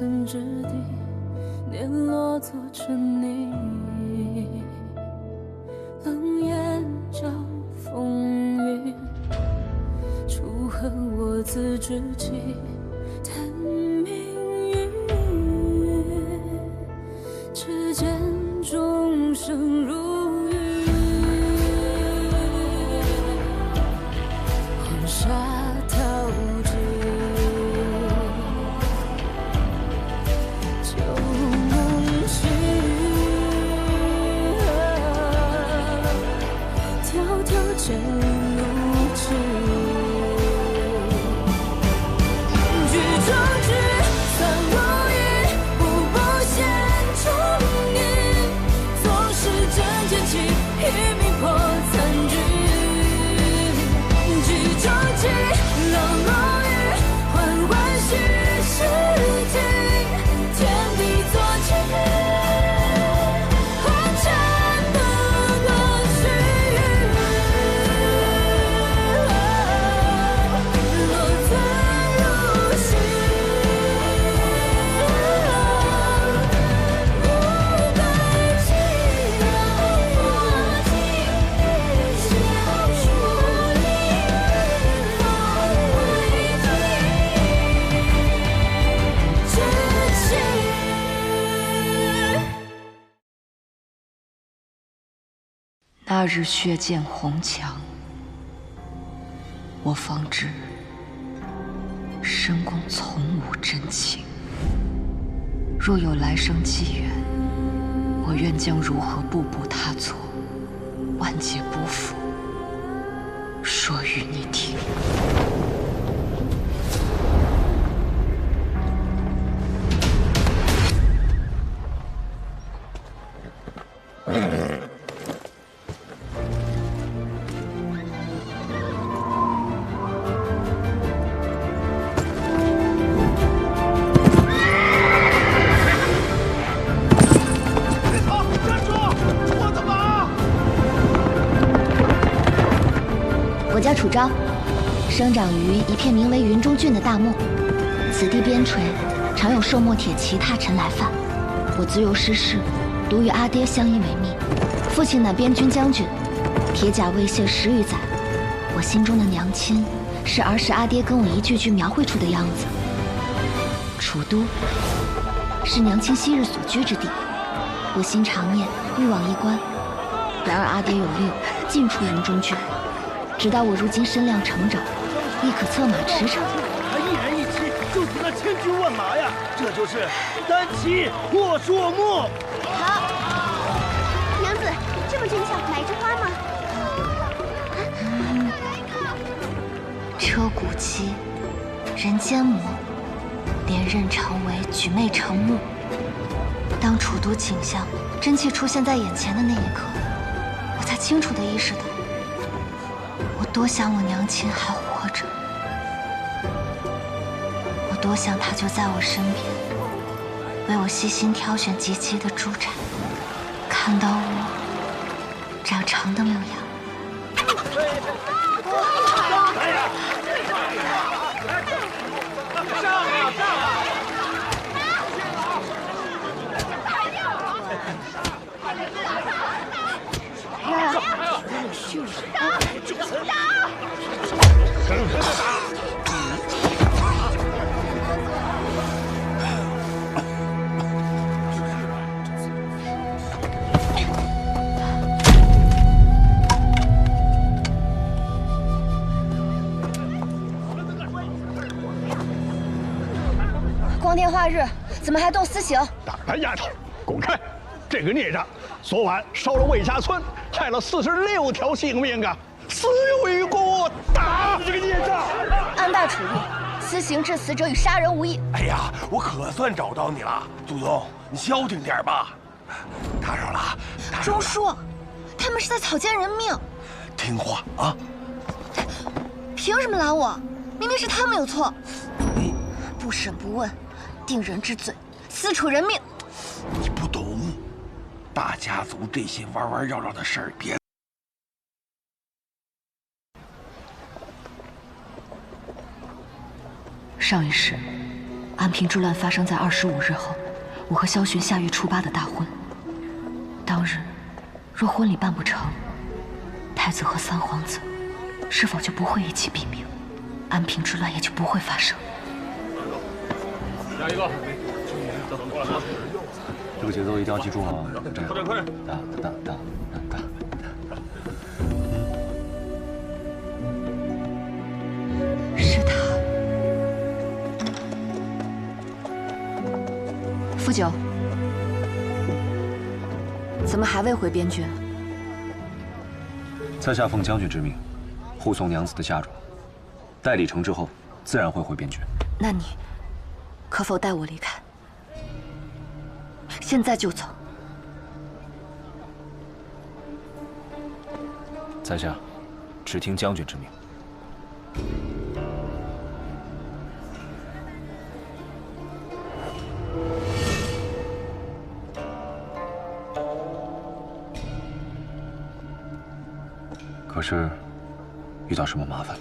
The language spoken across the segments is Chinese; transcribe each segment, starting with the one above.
寸之地，碾落做成泥。冷眼照风雨，楚河我自知己，叹命运。只见众生如雨，黄沙淘尽，旧梦醒，迢迢前路尽。举中举，散如云，步步险中影。纵使真剑气，一命破残局。举中举，冷落雨，缓缓虚实境。天地作棋，红尘的乐趣。落钻入心，无关紧要，莫听小说里放回知情。那日血溅红墙，我方知申公从无真情。若有来生机缘，我愿将如何步步踏错，万劫不复，说与你听。我叫楚昭，生长于一片名为云中郡的大漠。此地边陲常有瘦墨铁骑踏尘来犯，我自幼失势，独与阿爹相依为命。父亲乃边军将军，铁甲未卸10余载。我心中的娘亲，是儿时阿爹跟我一句句描绘出的样子。楚都是娘亲昔日所居之地，我心常念欲往一关，然而阿爹有令，禁出云中郡。直到我如今身量成长，亦可策马驰骋。他一人一骑就抵了千军万马呀！这就是单骑破朔漠。好，娘子这么俊俏，买一枝花吗？车骨肌，人间魔，连刃成为举妹成木。当楚都景象真切出现在眼前的那一刻，我才清楚地意识到，我多想我娘亲还活着，我多想她就在我身边，为我细心挑选极其的猪产，看到我长长的模样。光天化日，怎么还动私刑？大白丫头，滚开！这个孽障，昨晚烧了魏家村，害了46条性命啊！死有余辜，打死这个孽障！按大处理，私刑致死者与杀人无异。哎呀，我可算找到你了，祖宗，你消停点吧。打扰了，周叔，他们是在草菅人命，听话啊！凭什么拦我？明明是他们有错。你不审不问，定人之罪，私处人命。你不懂，大家族这些弯弯绕绕的事儿，别。上一世，安平之乱发生在25日后，我和萧巡下狱初8的大婚。当日，若婚礼办不成，太子和三皇子是否就不会一起毙命？安平之乱也就不会发生。下一个，走过来。这个节奏一定要记住啊！这样，快点，快点！哒。是他。傅九，怎么还未回边郡？在下奉将军之命，护送娘子的嫁妆。待礼成之后，自然会回边郡。那你可否带我离开？现在就走。在下只听将军之命。可是，遇到什么麻烦？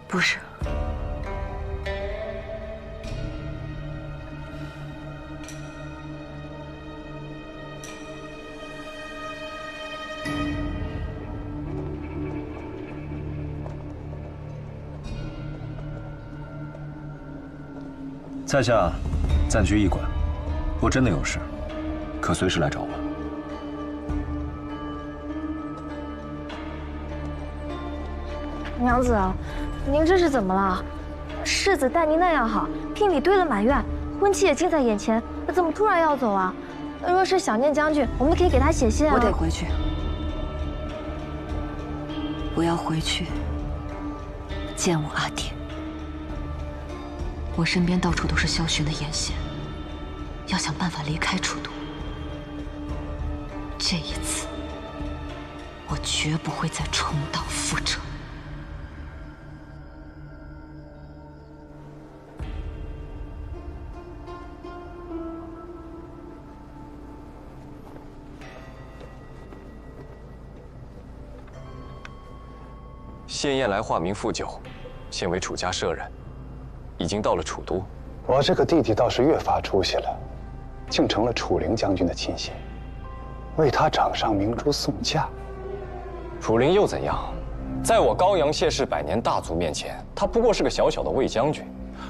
不是。在下暂居驿馆，若真的有事，可随时来找我。娘子，您这是怎么了？世子待您那样好，聘礼堆了满院，婚期也近在眼前，怎么突然要走啊？若是想念将军，我们可以给他写信啊。我得回去，我要回去见我阿爹。我身边到处都是萧巡的眼线，要想办法离开楚都。这一次，我绝不会再重蹈覆辙。谢燕来化名傅九，现为楚家舍人，已经到了楚都。我这个弟弟倒是越发出息了，竟成了楚灵将军的亲信，为他掌上明珠送嫁。楚灵又怎样？在我高阳谢氏百年大族面前，他不过是个小小的卫将军。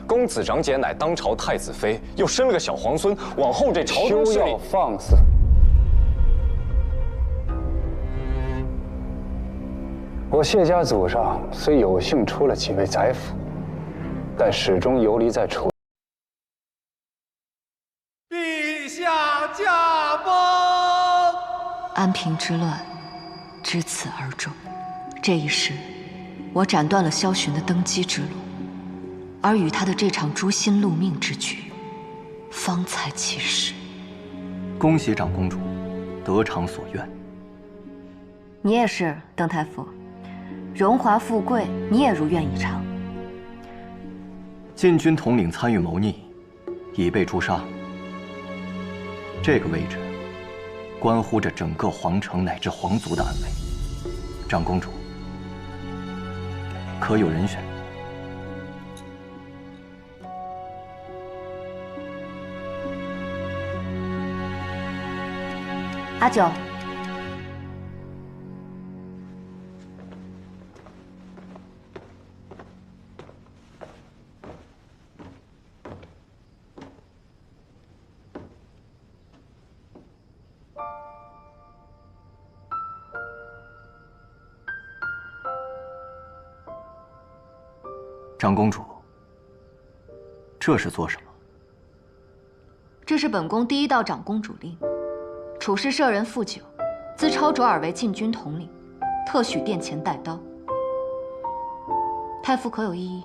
公子长姐乃当朝太子妃，又生了个小皇孙，往后这朝中势力……休要放肆！我谢家祖上虽有幸出了几位宰辅，但始终游离在楚。陛下驾崩！安平之乱至此而终。这一时，我斩断了萧巡的登基之路，而与他的这场诛心戮命之举，方才起始。恭喜长公主得偿所愿。你也是，邓太傅。荣华富贵，你也如愿以偿。禁军统领参与谋逆，已被诛杀。这个位置，关乎着整个皇城乃至皇族的安危。长公主，可有人选？阿九。长公主，这是做什么？这是本宫第一道长公主令，楚氏舍人傅九，自超卓尔为禁军统领，特许殿前带刀。太傅可有异议？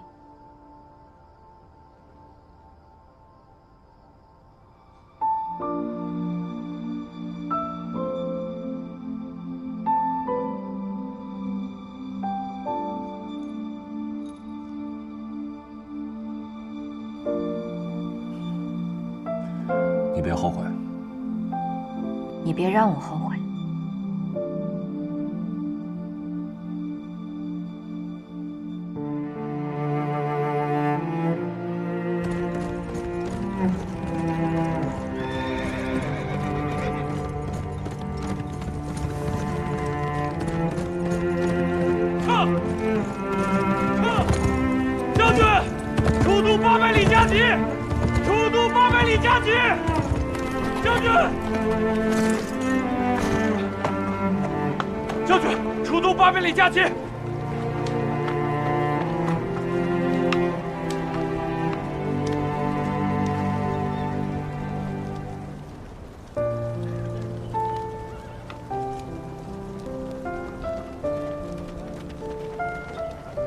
你别后悔，你别让我后悔。将军，出都800里加急！出都800里加急！将军，将军，出都800里加急！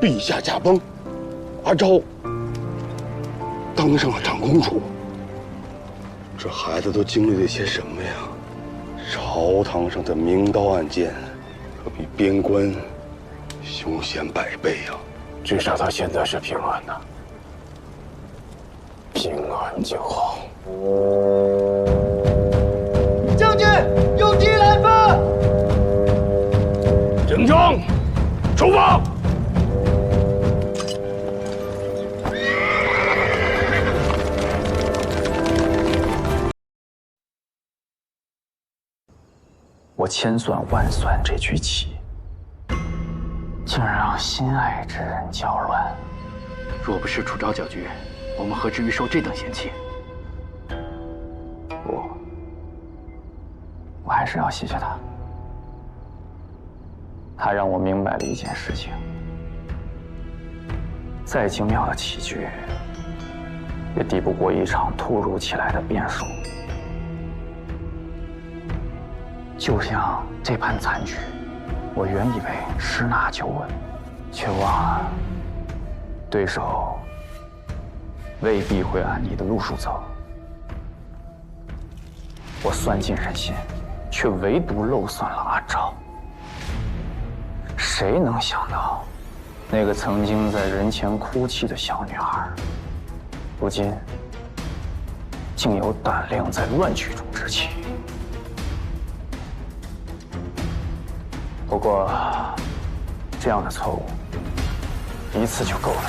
陛下驾崩，阿昭当上了长公主。这孩子都经历了些什么呀？朝堂上的明刀暗剑，可比边关凶险100倍呀！至少他现在是平安的，平安就好。将军，有敌来犯！整装，出发！我千算万算，这局棋竟然让心爱之人搅乱。若不是楚昭搅局，我们何至于受这等嫌弃？我还是要谢谢他。他让我明白了一件事情：再精妙的棋局，也敌不过一场突如其来的变数。就像这盘残局，我原以为十拿9稳，却忘了对手未必会按你的路数走。我算尽人心，却唯独漏算了阿昭。谁能想到，那个曾经在人前哭泣的小女孩，如今竟有胆量在乱局中执棋？不过，这样的错误一次就够了。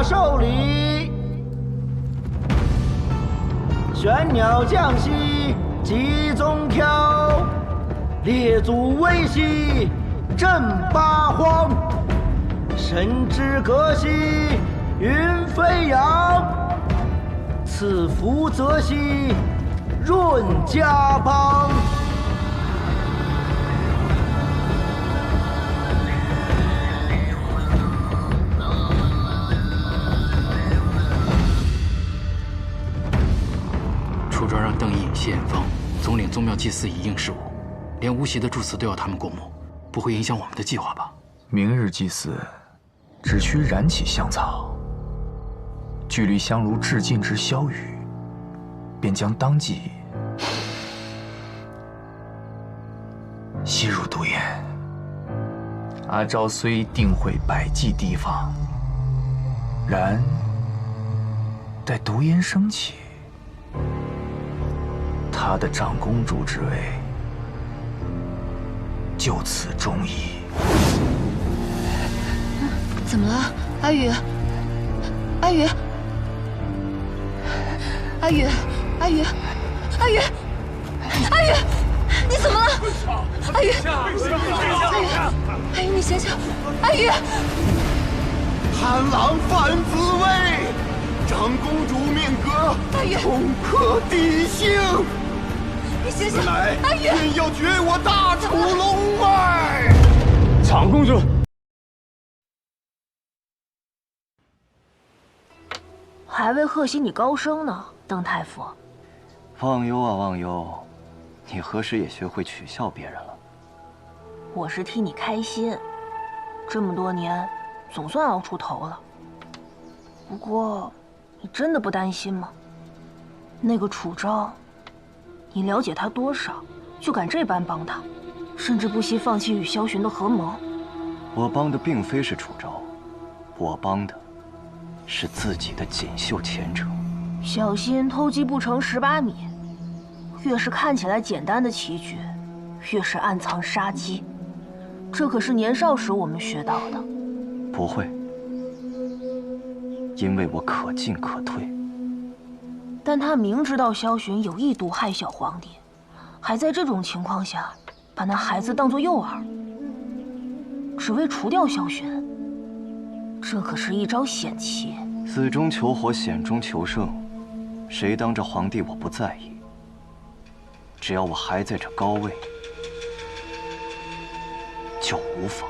受礼，玄鸟降息，集中挑，列祖威兮，震八荒，神之革兮，云飞扬，赐福泽兮，润家邦。谢远方总领宗庙祭祀一应事务，连无锡的祝祠都要他们过目，不会影响我们的计划吧？明日祭祀，只需燃起香草，距离香炉至近之消雨，便将当即吸入毒烟。阿昭虽定会百计提防，然待毒烟升起，他的长公主之位就此终矣。怎么了，阿宇？阿宇？阿宇？阿宇？阿宇？阿宇？你怎么了？阿宇？阿宇，你醒醒！阿宇！豺狼犯自卫，长公主命格，攻克地性。你醒醒！此乃阿宇，朕要绝我大楚龙脉。长公主，还未贺喜你高升呢，邓太傅。忘忧啊忘忧，你何时也学会取笑别人了？我是替你开心，这么多年，总算熬出头了。不过，你真的不担心吗？那个楚昭，你了解他多少，就敢这般帮他，甚至不惜放弃与萧寻的合谋？我帮的并非是楚昭，我帮的是自己的锦绣前程。小心偷鸡不成蚀把米。越是看起来简单的棋局，越是暗藏杀机。这可是年少时我们学到的。不会，因为我可进可退。但他明知道萧寻有意毒害小皇帝，还在这种情况下把那孩子当作诱饵，只为除掉萧寻。这可是一招险棋。死中求活，险中求胜，谁当着皇帝我不在意。只要我还在这高位，就无妨。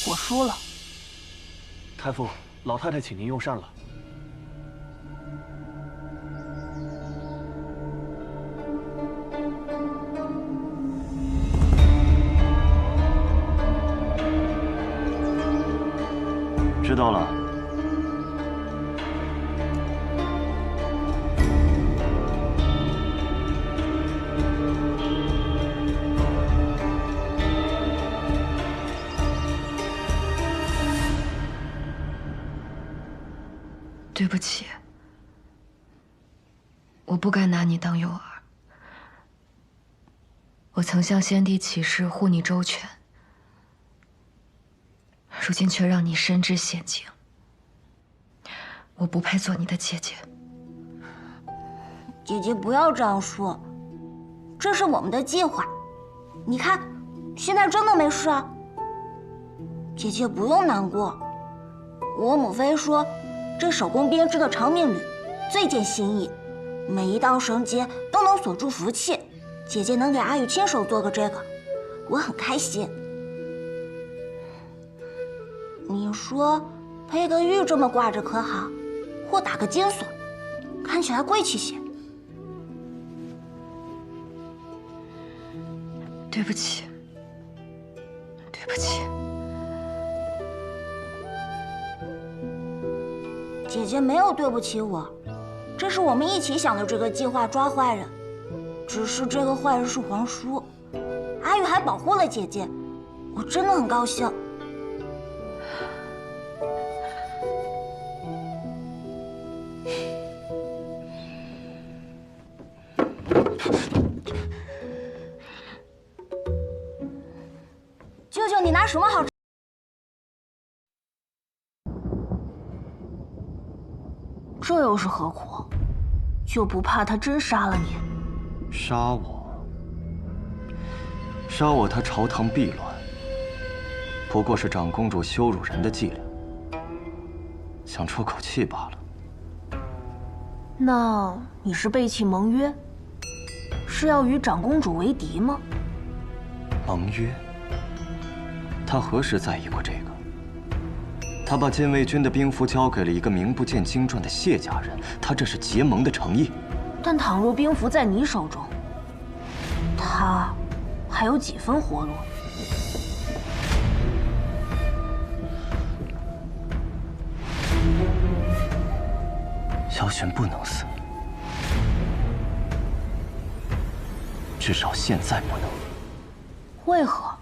我输了。太傅，老太太请您用膳了。知道了。对不起，我不该拿你当诱饵。我曾向先帝起誓护你周全，如今却让你深知险境。我不配做你的姐姐。姐姐不要这样说，这是我们的计划。你看，现在真的没事啊。姐姐不用难过，我母妃说。这手工编织的长命缕最见心意，每一道绳结都能锁住福气。姐姐能给阿玉亲手做个这个，我很开心。你说配个玉这么挂着可好？或打个金锁，看起来贵气些。对不起，对不起。姐姐没有对不起我，这是我们一起想的这个计划抓坏人，只是这个坏人是皇叔，阿玉还保护了姐姐，我真的很高兴。舅舅，你拿什么好吃？这又是何苦？就不怕他真杀了你？杀我？杀我，他朝堂避乱，不过是长公主羞辱人的伎俩，想出口气罢了。那你是背弃盟约，是要与长公主为敌吗？盟约？他何时在意过这个？他把禁卫军的兵符交给了一个名不见经传的谢家人，他这是结盟的诚意。但倘若兵符在你手中，他还有几分活路？萧玄不能死，至少现在不能。为何？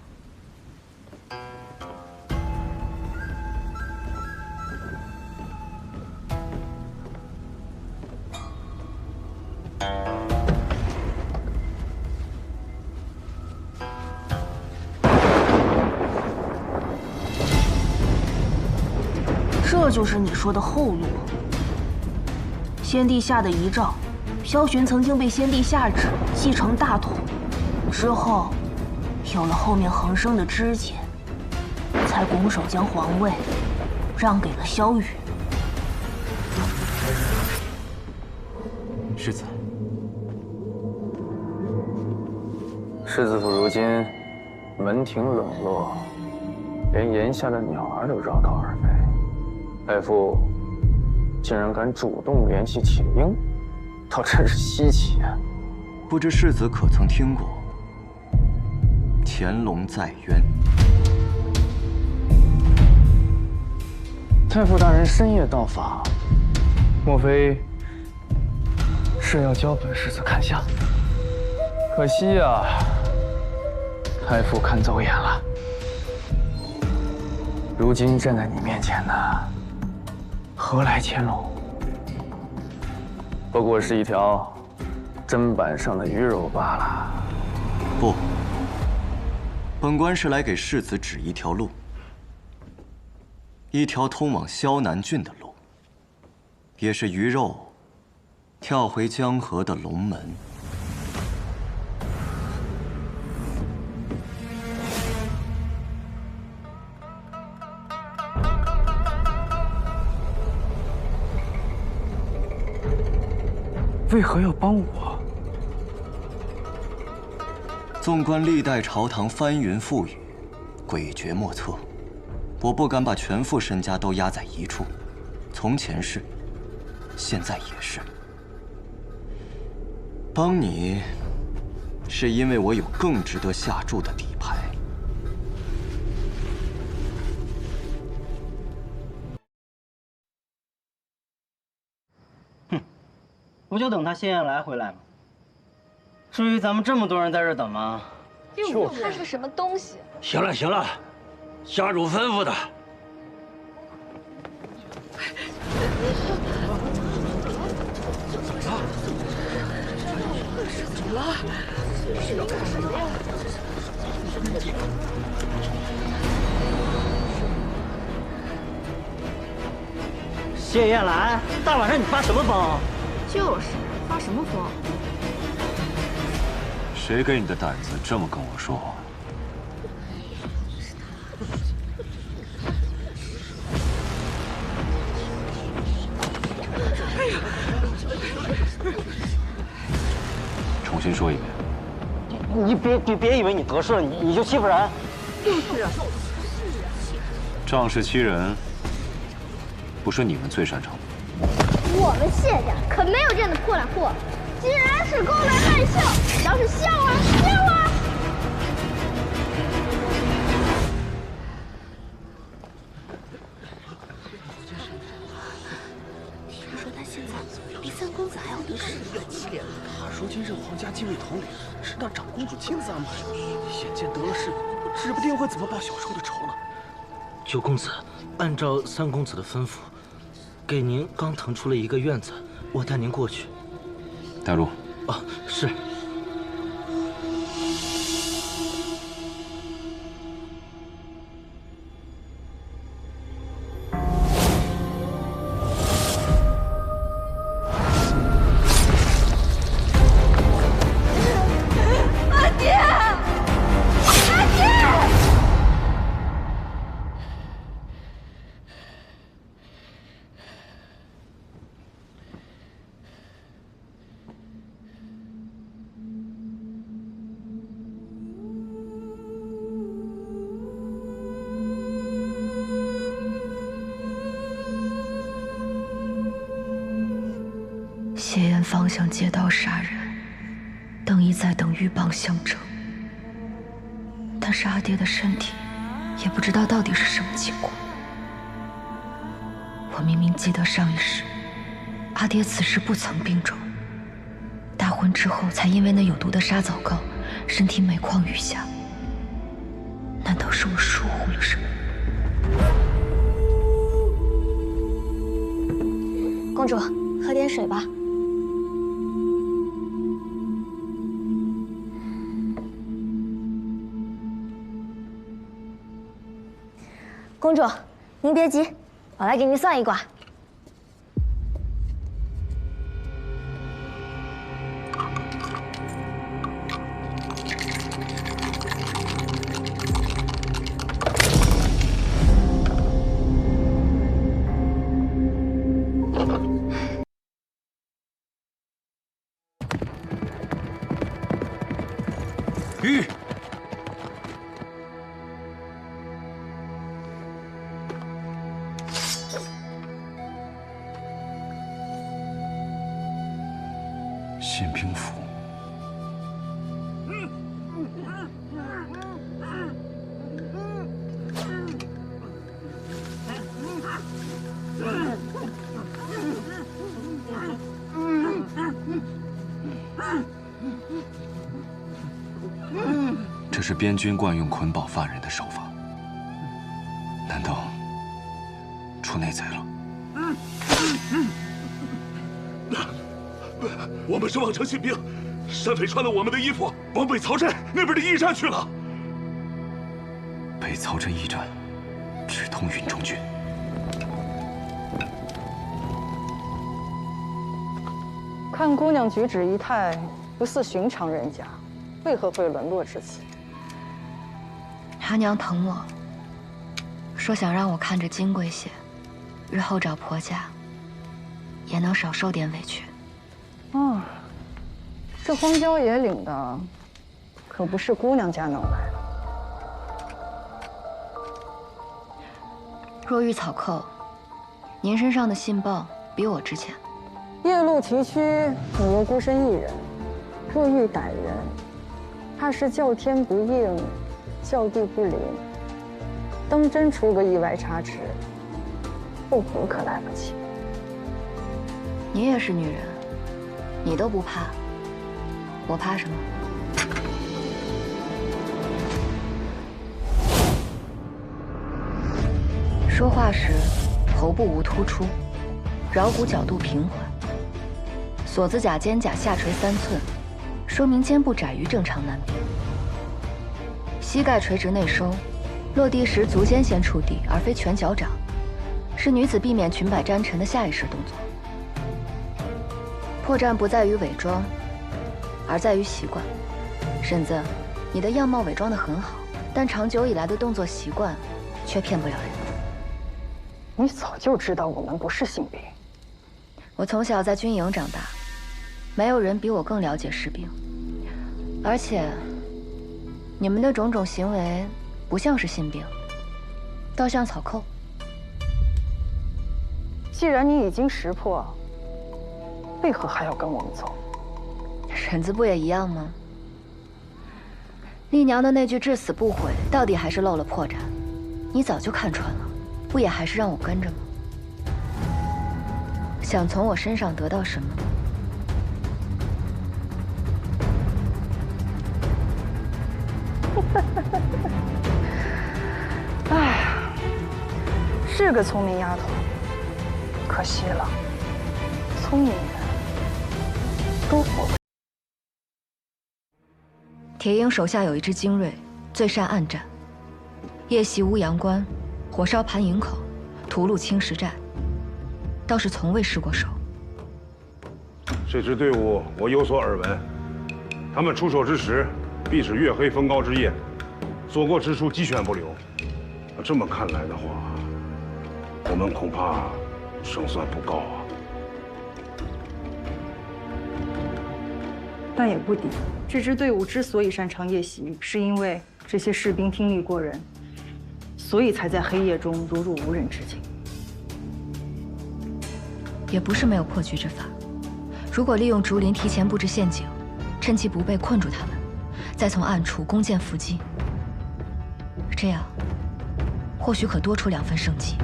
这就是你说的后路。先帝下的遗诏，萧玄曾经被先帝下旨继承大统，之后有了后面横生的枝节，才拱手将皇位让给了萧雨。世子，世子府如今门庭冷落，连檐下的鸟儿都绕道而飞。太傅竟然敢主动联系铁鹰，倒真是稀奇啊！不知世子可曾听过潜龙在渊。太傅大人深夜到访，莫非是要教本世子看相？可惜呀，太傅看走眼了。如今站在你面前的，何来潜龙？不过是一条砧板上的鱼肉罢了。不，本官是来给世子指一条路，一条通往萧南郡的路，也是鱼肉跳回江河的龙门。为何要帮我？纵观历代朝堂翻云覆雨，诡谲莫测，我不敢把全副身家都压在一处。从前是，现在也是。帮你，是因为我有更值得下注的底牌。不就等他谢燕来回来吗？至于咱们这么多人在这等吗？就是他是个什么东西？行了行了，家主吩咐的。怎么了？是要干什么呀？谢燕来，大晚上你发什么疯？就是发什么疯？谁给你的胆子这么跟我说话？重新说一遍。你别以为你得势了，你就欺负人。就是啊。仗势欺人，不是你们最擅长的。我们谢家可没有这样的破烂货，竟然是公然滥笑，要是笑啊笑啊！听说他现在比三公子还要得势。他如今任皇家禁卫统领，是那长公主亲自安排的，眼见得了势，指不定会怎么报小时候的仇呢。九公子，按照三公子的吩咐，给您刚腾出了一个院子，我带您过去。带路。哦，是。阿爹，阿爹！谢岩方向借刀杀人，邓毅在等鹬蚌相争。但是阿爹的身体，也不知道到底是什么情况。我明明记得上一世，阿爹此时不曾病重，大婚之后才因为那有毒的沙枣膏，身体每况愈下。难道是我疏忽了什么？公主，喝点水吧。公主，您别急，我来给您算一卦。玉。宪兵府。是边军惯用捆绑犯人的手法，难道出内贼了？我们是望城信兵，山匪穿了我们的衣服，往北曹镇那边的驿站去了。北曹镇驿站直通云中郡。看姑娘举止仪态不似寻常人家，为何会沦落至此？阿娘疼我，说想让我看着金贵些，日后找婆家也能少受点委屈。哦，这荒郊野岭的，可不是姑娘家能来的。若遇草寇，您身上的信报比我值钱。夜路崎岖，你又孤身一人，若遇歹人，怕是叫天不应，叫地不灵。当真出个意外差池，复活可来不及。你也是女人，你都不怕，我怕什么？说话时，头部无突出，桡骨角度平缓，锁子甲肩胛下垂3寸，说明肩部窄于正常男比。膝盖垂直内收，落地时足尖先触地，而非全脚掌，是女子避免裙摆沾尘的下意识动作。破绽不在于伪装，而在于习惯。婶子，你的样貌伪装得很好，但长久以来的动作习惯却骗不了人。你早就知道我们不是性兵。我从小在军营长大，没有人比我更了解士兵。而且，你们的种种行为不像是信兵，倒像草寇。既然你已经识破，为何还要跟我们走？婶子不也一样吗？丽娘的那句至死不悔，到底还是露了破绽。你早就看穿了，不也还是让我跟着吗？想从我身上得到什么？哎呀，是个聪明丫头，可惜了，聪明人都活不。铁鹰手下有一支精锐，最善暗战，夜袭乌阳关，火烧盘营口，屠戮青石寨，倒是从未失过手。这支队伍我有所耳闻，他们出手之时，必是月黑风高之夜，所过之处鸡犬不留。这么看来的话，我们恐怕胜算不高啊。但也不低。这支队伍之所以擅长夜袭，是因为这些士兵听力过人，所以才在黑夜中如入无人之境。也不是没有破局之法。如果利用竹林提前布置陷阱，趁其不备困住他们，再从暗处弓箭伏击，这样或许可多出2分生机。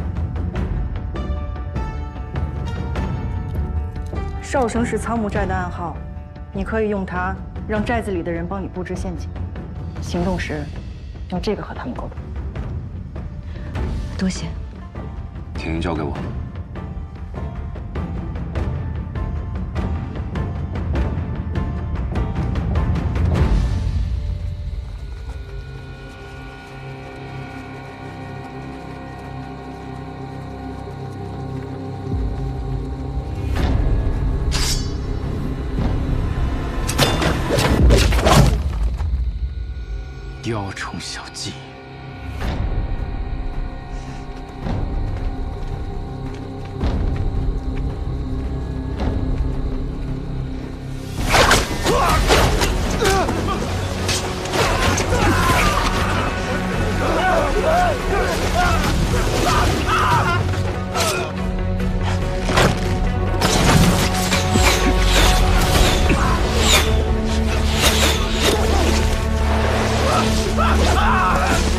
哨声是仓木寨的暗号，你可以用它让寨子里的人帮你布置陷阱，行动时用这个和他们沟通。多谢。铁鹰交给我。雕虫小技。啊！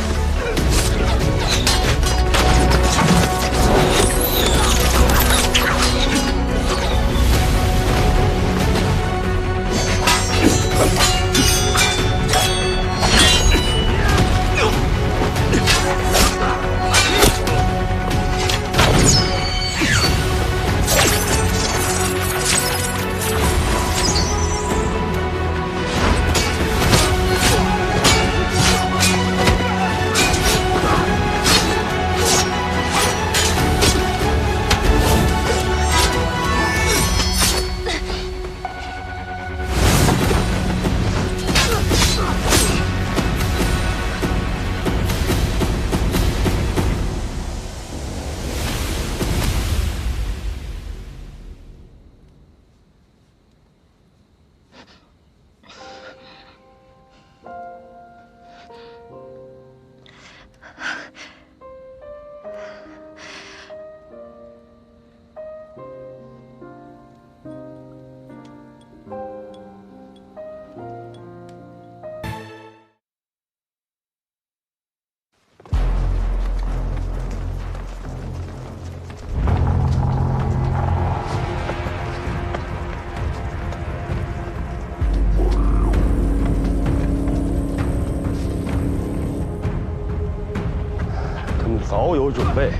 准备，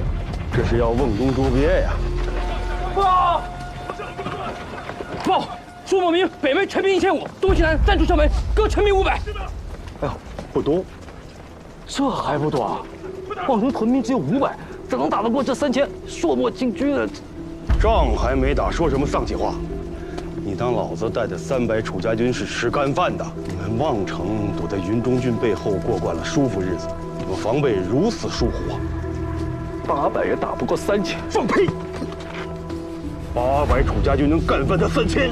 这是要瓮中捉鳖呀！报！报！苏某明北门陈兵1500，东西南3处校门各陈兵500。哎呦，不多，这还不多啊！望城屯兵只有500，怎能打得过这3000朔漠禁军呢？仗还没打，说什么丧气话？你当老子带的300楚家军是吃干饭的？你们望城躲在云中郡背后过惯了舒服日子，你们防备如此疏忽啊！800也打不过3000，放屁！800楚家军能干翻他3000？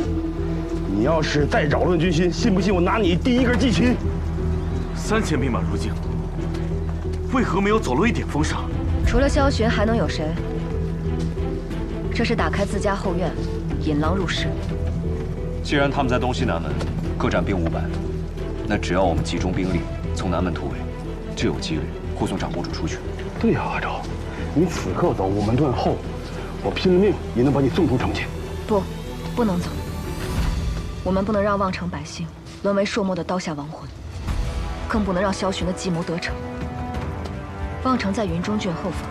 你要是再扰乱军心，信不信我拿你第一根祭旗？3000兵马入境，为何没有走漏一点风声？除了萧玄，还能有谁？这是打开自家后院，引狼入室。既然他们在东西南门各占兵500，那只要我们集中兵力从南门突围，就有几率护送长公主出去。对呀，阿昭，你此刻走，我们断后，我拼了命也能把你送出城去。不能走。我们不能让望城百姓沦为朔漠的刀下亡魂，更不能让萧玄的计谋得逞。望城在云中郡后方，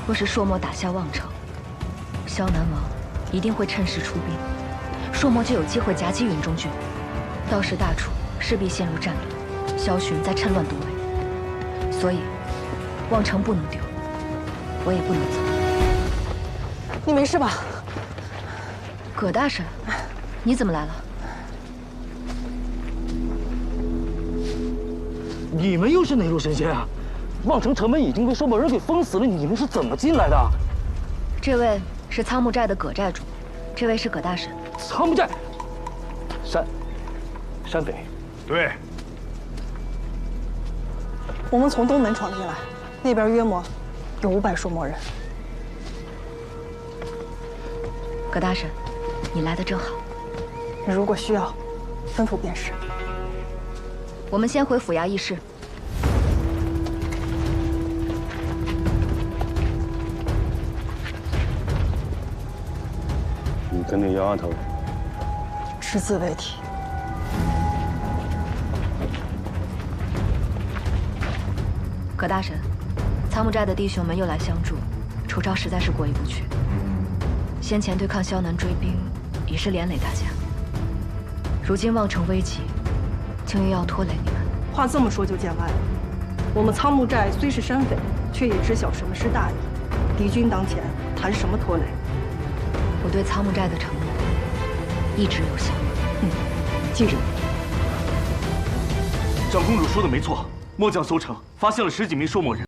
若是朔漠打下望城，萧南王一定会趁势出兵。朔漠就有机会夹击云中郡，到时大楚势必陷入战乱，萧玄再趁乱夺围。所以，望城不能丢，我也不能走。你没事吧？葛大婶，你怎么来了？你们又是哪路神仙啊？望城城门已经被朔漠人给封死了，你们是怎么进来的？这位是苍木寨的葛寨主，这位是葛大婶。苍木寨，山匪。对。我们从东门闯进来，那边约莫有500朔漠人。葛大婶，你来得正好。如果需要，吩咐便是。我们先回府衙议事。你跟那丫头只字未提。葛大婶，苍木寨的弟兄们又来相助，楚昭实在是过意不去。先前对抗萧南追兵，已是连累大家。如今望城危急，竟又要拖累你们。话这么说就见外了。我们苍木寨虽是山匪，却也知晓什么是大义。敌军当前，谈什么拖累？我对苍木寨的承诺一直有效。记着。长公主说的没错，末将搜城发现了10几名朔漠人。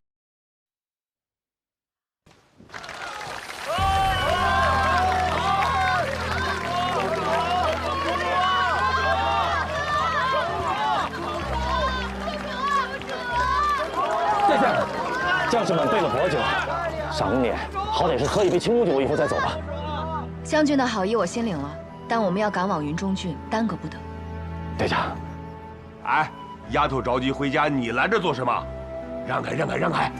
殿下，将士们备了薄酒，赏你好歹是喝一杯清酒以后再走吧。将军的好意我心领了，但我们要赶往云中郡，耽搁不得。殿下，哎，丫头着急回家，你来这做什么？让开，让开，让开！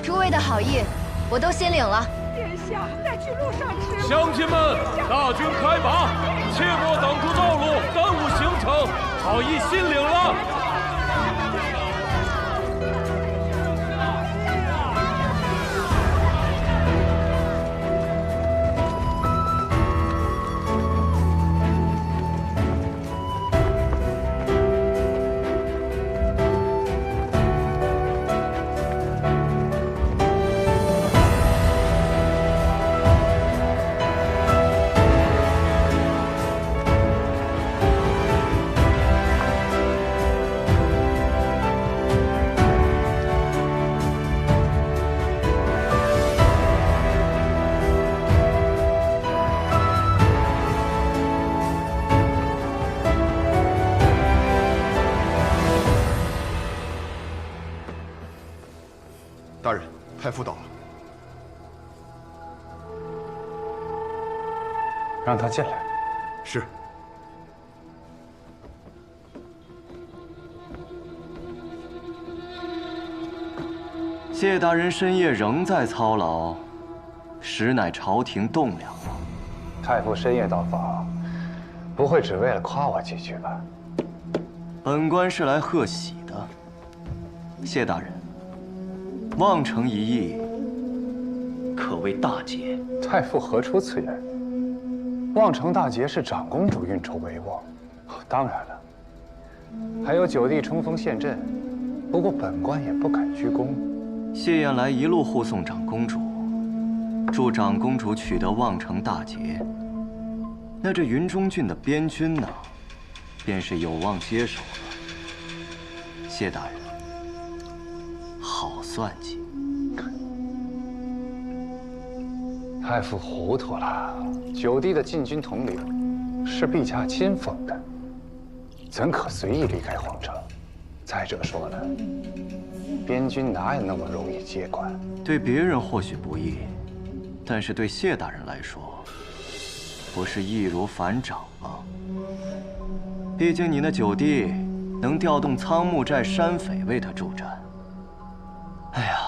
诸位的好意，我都心领了。殿下，再去路上吃。乡亲们，大军开拔，切莫挡住道路，耽误行程。好意心领了。大人，太傅到了，让他进来。是。谢大人深夜仍在操劳，实乃朝廷栋梁啊。太傅深夜到访，不会只为了夸我几句吧？本官是来贺喜的。谢大人，望城一役可谓大捷。太傅何出此言？望城大捷是长公主运筹帷幄。当然了，还有九弟冲锋陷阵，不过本官也不敢居功。谢燕来一路护送长公主，助长公主取得望城大捷。那这云中郡的边军呢，便是有望接手了。谢大人，好算计。太傅糊涂了，九弟的禁军统领是陛下亲封的，怎可随意离开皇城？再者说了，边军哪有那么容易接管？对别人或许不易，但是对谢大人来说，不是易如反掌吗？毕竟你那九弟能调动苍木寨山匪为他助战。哎呀，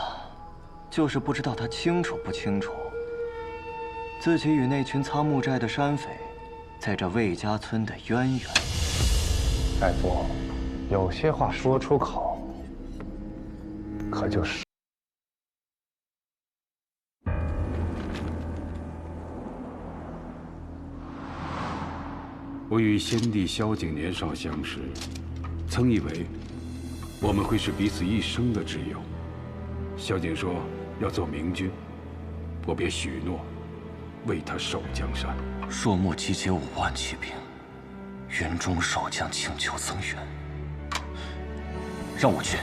就是不知道他清楚不清楚，自己与那群苍木寨的山匪，在这魏家村的渊源。太傅，有些话说出口，可就是。我与先帝萧景年少相识，曾以为我们会是彼此一生的挚友。萧景说要做明君，我便许诺为他守江山。朔漠集结5万骑兵，云中守将请求增援，让我去。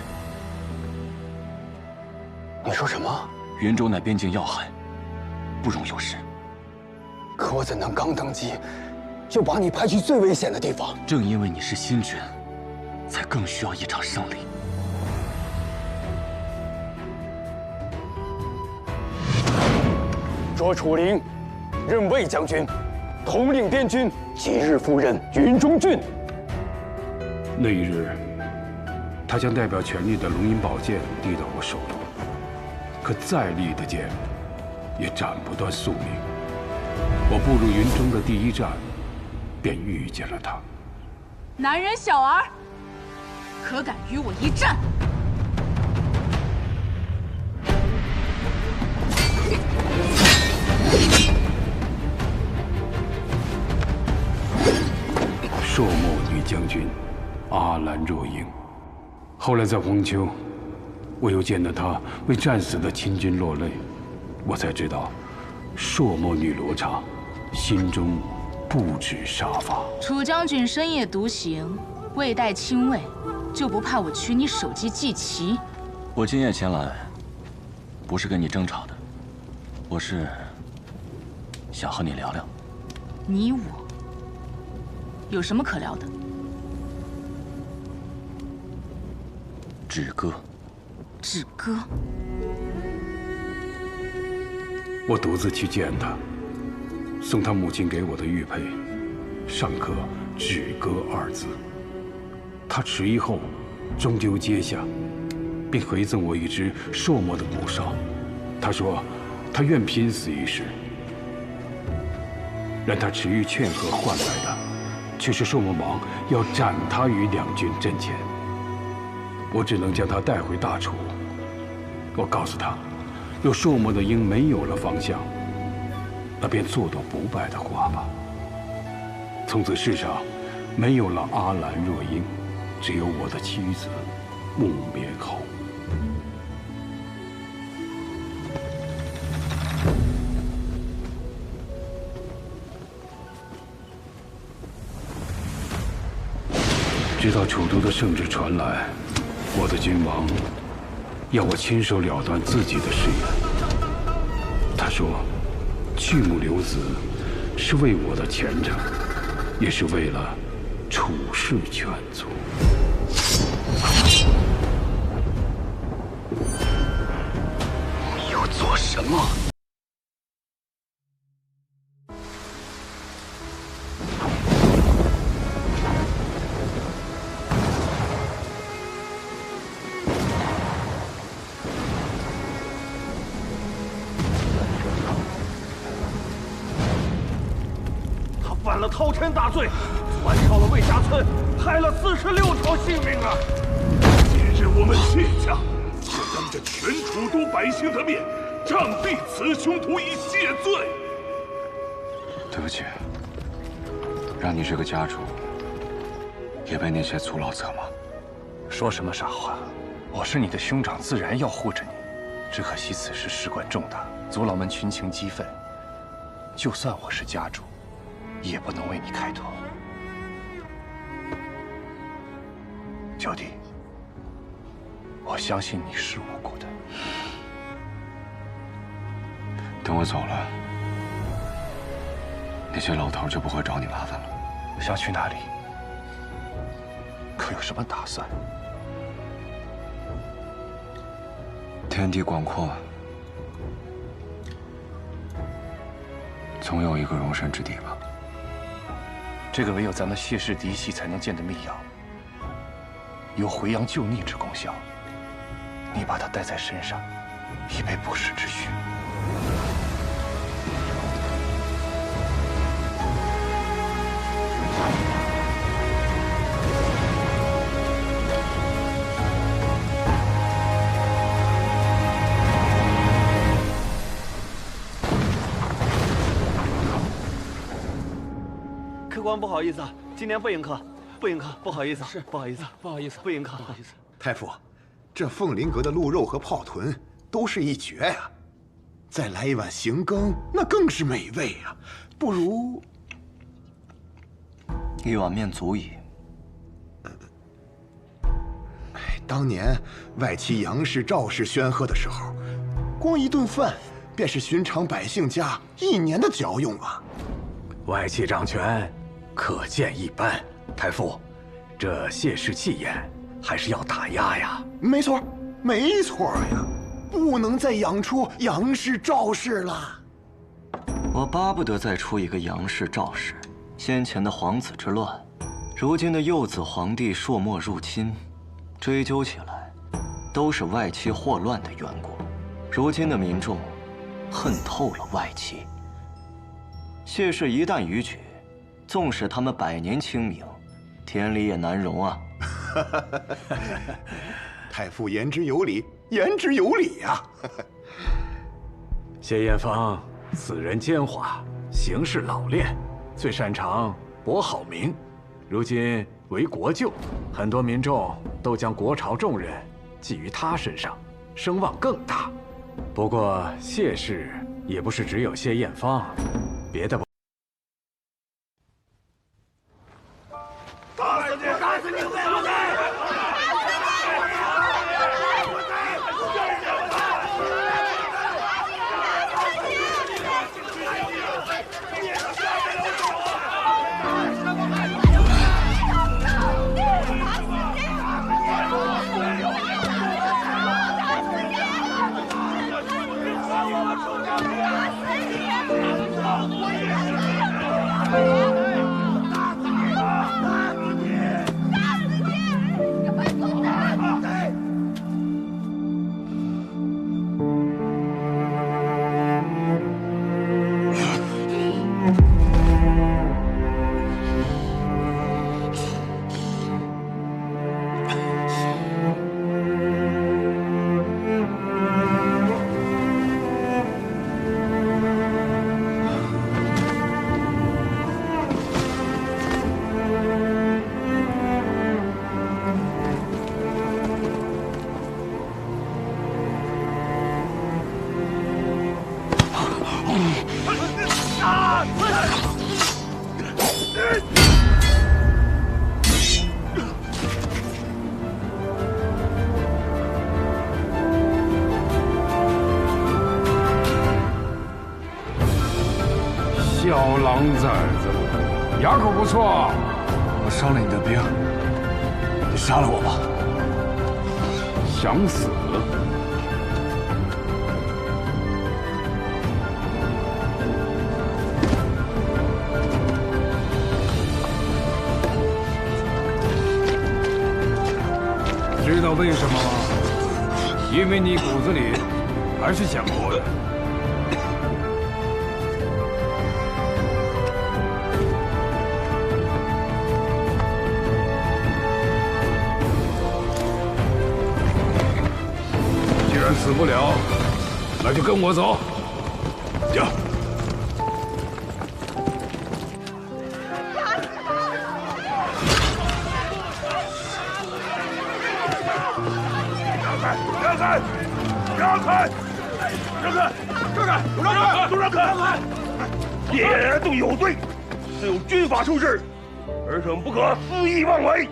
你说什么？云州乃边境要害，不容有失。可我怎能刚登基，就把你派去最危险的地方？正因为你是新君，才更需要一场胜利。卓楚灵任魏将军，统领边军，即日赴任云中郡。那一日，他将代表权力的龙吟宝剑递到我手中，可再利的剑，也斩不断宿命。我步入云中的第一站，便遇见了他。男人小儿，可敢与我一战？朔漠女将军阿兰若英，后来在荒丘，我又见到她为战死的亲军落泪，我才知道，朔漠女罗刹心中不止杀伐。楚将军深夜独行，未带亲卫，就不怕我取你首级祭旗？我今夜前来，不是跟你争吵的，我是想和你聊聊。你我有什么可聊的？止歌。止歌。我独自去见他，送他母亲给我的玉佩，上刻“止歌”2字。他迟疑后，终究接下，并回赠我一支朔漠的骨哨。他说，他愿拼死一试。然他迟疑劝和换来的，却是朔漠王要斩他于2军阵前。我只能将他带回大楚。我告诉他，若朔漠的鹰没有了方向，那便做朵不败的花吧。从此世上没有了阿兰若英，只有我的妻子木棉后。直到楚都的圣旨传来，我的君王要我亲手了断自己的誓言。他说，去母留子是为我的前程，也是为了楚氏全族。你要做什么？犯了滔天大罪，乱烧了魏家村，害了46条性命啊！今日我们谢家要当着全楚都百姓的面，杖毙此凶徒以谢罪。对不起，让你这个家主也被那些族老责骂。说什么傻话！我是你的兄长，自然要护着你。只可惜此事事关重大，族老们群情激愤，就算我是家主，也不能为你开脱。九弟，我相信你是无辜的。等我走了，那些老头就不会找你麻烦了。想去哪里？可有什么打算？天地广阔，总有一个容身之地吧。这个唯有咱们谢氏嫡系才能见的秘药，有回阳救逆之功效。你把它带在身上，以备不时之需。客官不好意思啊，今年不迎客，不迎客，不好意思，是不好意思，不好意思，不迎客，不好意思。太傅，这凤林阁的鹿肉和炮豚都是一绝呀，再来一碗行羹，那更是美味呀。不如一碗面足矣。当年外戚杨氏、赵氏宣赫的时候，光一顿饭便是寻常百姓家1年的嚼用啊。外戚掌权，可见一斑。太傅，这谢氏气焰还是要打压呀。没错，没错呀，不能再养出杨氏、赵氏了。我巴不得再出一个杨氏、赵氏。先前的皇子之乱，如今的幼子皇帝朔漠入侵，追究起来，都是外戚祸乱的缘故。如今的民众恨透了外戚。谢氏一旦逾矩，纵使他们100年清明，天理也难容啊！太傅言之有理，言之有理呀！谢艳芳，此人奸猾，行事老练，最擅长博好名。如今为国舅，很多民众都将国朝重任寄于他身上，声望更大。不过谢氏也不是只有谢艳芳，别的不。打死你！打死你！不对！小狼崽子，牙口不错。我伤了你的兵，你杀了我吧。想死？知道为什么吗？因为你骨子里还是想活的。死不了，那就跟我走。呀！让开！让开！让开！让开！都让开！都让开！让开！别人都有罪，只有军法处置，儿臣不可肆意妄为。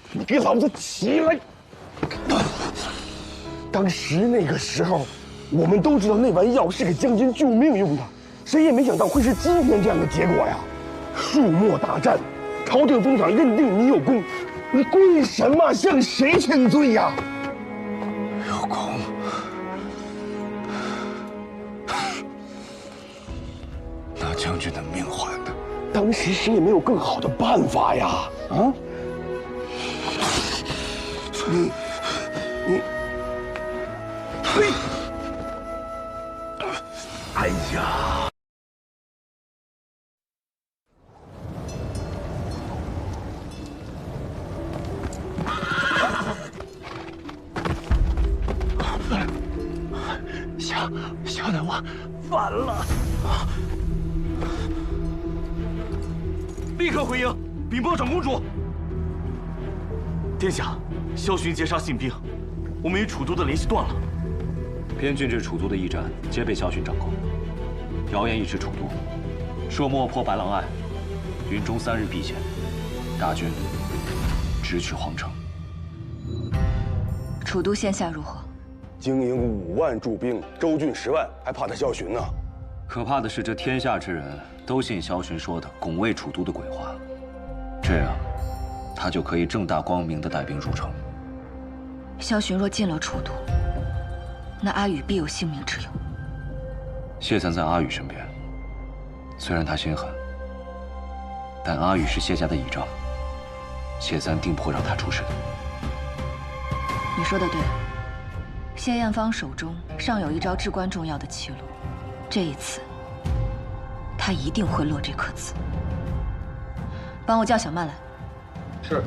你给老子起来！当时那个时候，我们都知道那丸药是给将军救命用的，谁也没想到会是今天这样的结果呀！树木大战，朝廷总长认定你有功，你为什么向谁请罪呀？有功。拿将军的命还的。当时谁也没有更好的办法呀！啊！你，呸！哎呀！小奶娃反了！立刻回营，禀报长公主。殿下，萧巡截杀信兵，我们与楚都的联系断了。边郡至楚都的驿站皆被萧巡掌控，谣言一至楚都，朔漠破白狼隘，云中3日必险，大军直取皇城。楚都现下如何？经营5万驻兵，州郡10万，还怕他萧巡呢？可怕的是，这天下之人都信萧巡说的拱卫楚都的鬼话，这样他就可以正大光明地带兵入城。萧巡若进了楚都，那阿宇必有性命之忧。谢纂在阿宇身边，虽然他心狠，但阿宇是谢家的倚仗，谢纂定不会让他出事的。你说的对，谢艳芳手中尚有一招至关重要的棋路，这一次，他一定会落这颗子。帮我叫小曼来。是。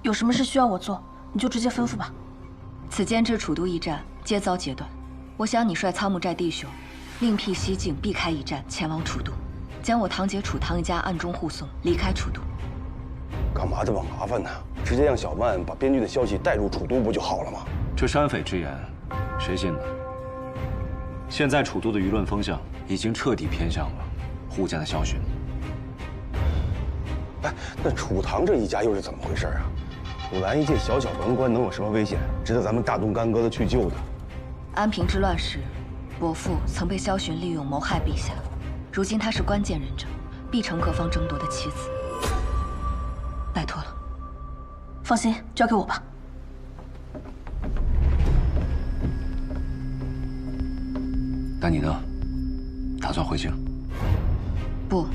有什么事需要我做，你就直接吩咐吧。此间至楚都驿站皆遭截断，我想你率仓木寨弟兄，另辟蹊径，避开驿站，前往楚都，将我堂姐楚唐一家暗中护送离开楚都。干嘛这么麻烦呢？直接让小曼把边郡的消息带入楚都不就好了吗？这山匪之言，谁信呢？现在楚都的舆论风向已经彻底偏向了胡家的萧巡。哎，那楚唐这一家又是怎么回事啊？古兰一介小小文官能有什么危险，值得咱们大动干戈的去救的？安平之乱时，伯父曾被萧巡利用谋害陛下，如今他是关键人证，必成各方争夺的棋子。拜托了。放心，交给我吧。那你呢？打算回京？不。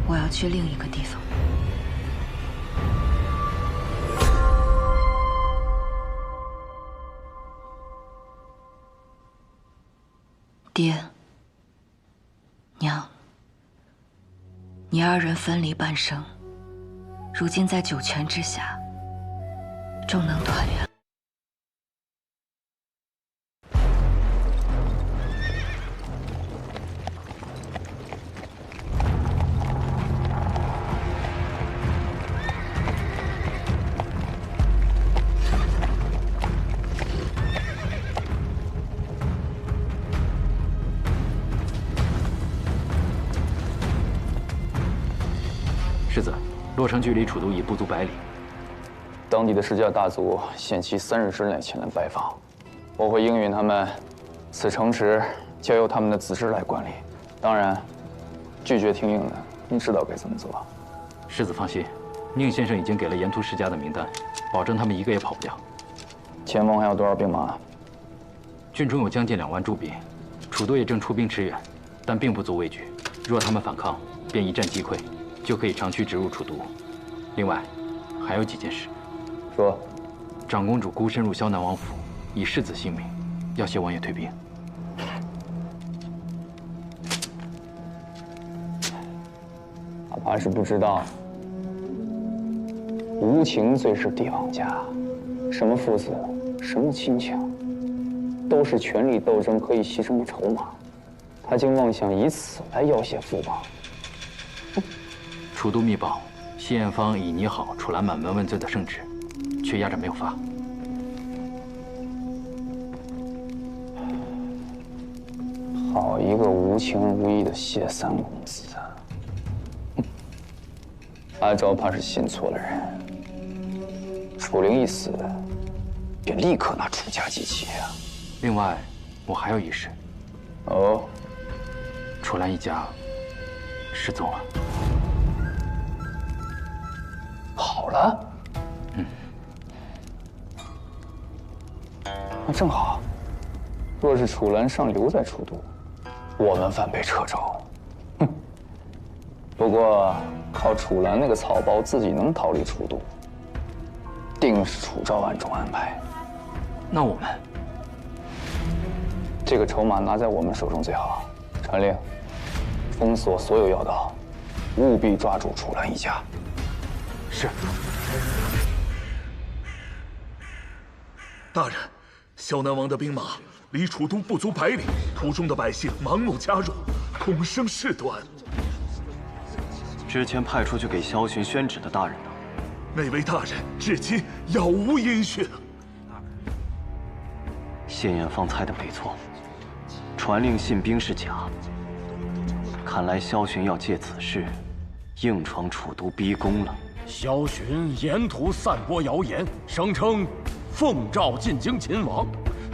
我要去另一个地方。爹，娘，你二人分离半生，如今在九泉之下，终能团圆。世子，洛城距离楚都已不足100里。当地的世家大族限期3日之内前来拜访，我会应允他们此城池交由他们的子侄来管理。当然，拒绝听令的，你知道该怎么做。世子放心，宁先生已经给了沿途世家的名单，保证他们一个也跑不掉。前方还有多少兵马？郡中有将近2万驻兵，楚都也正出兵驰援，但并不足畏惧。若他们反抗，便一战击溃，就可以长驱直入楚都。另外，还有几件事。说，长公主孤身入萧南王府，以世子性命，要挟王爷退兵。哪怕是不知道，无情最是帝王家，什么父子，什么亲情，都是权力斗争可以牺牲的筹码。他竟妄想以此来要挟父王。楚都密报，谢艳芳已拟好楚兰满门问罪的圣旨，却压着没有发。好一个无情无义的谢三公子啊！阿昭怕是信错了人。楚灵一死，便立刻拿楚家祭旗啊！另外，我还有一事。哦，楚兰一家失踪了。好了？嗯。那正好。若是楚兰尚留在楚都，我们反被掣肘。哼！不过靠楚兰那个草包自己能逃离楚都，定是楚昭暗中安排。那我们这个筹码拿在我们手中最好。传令，封锁所有要道，务必抓住楚兰一家。是。大人，萧南王的兵马离楚都不足100里，途中的百姓盲目加入，恐生事端。之前派出去给萧巡宣旨的大人呢？那位大人至今杳无音讯。谢艳芳猜的没错，传令信兵是假。看来萧巡要借此事硬闯楚都逼宫了。萧巡沿途散播谣言，声称奉诏进京擒王，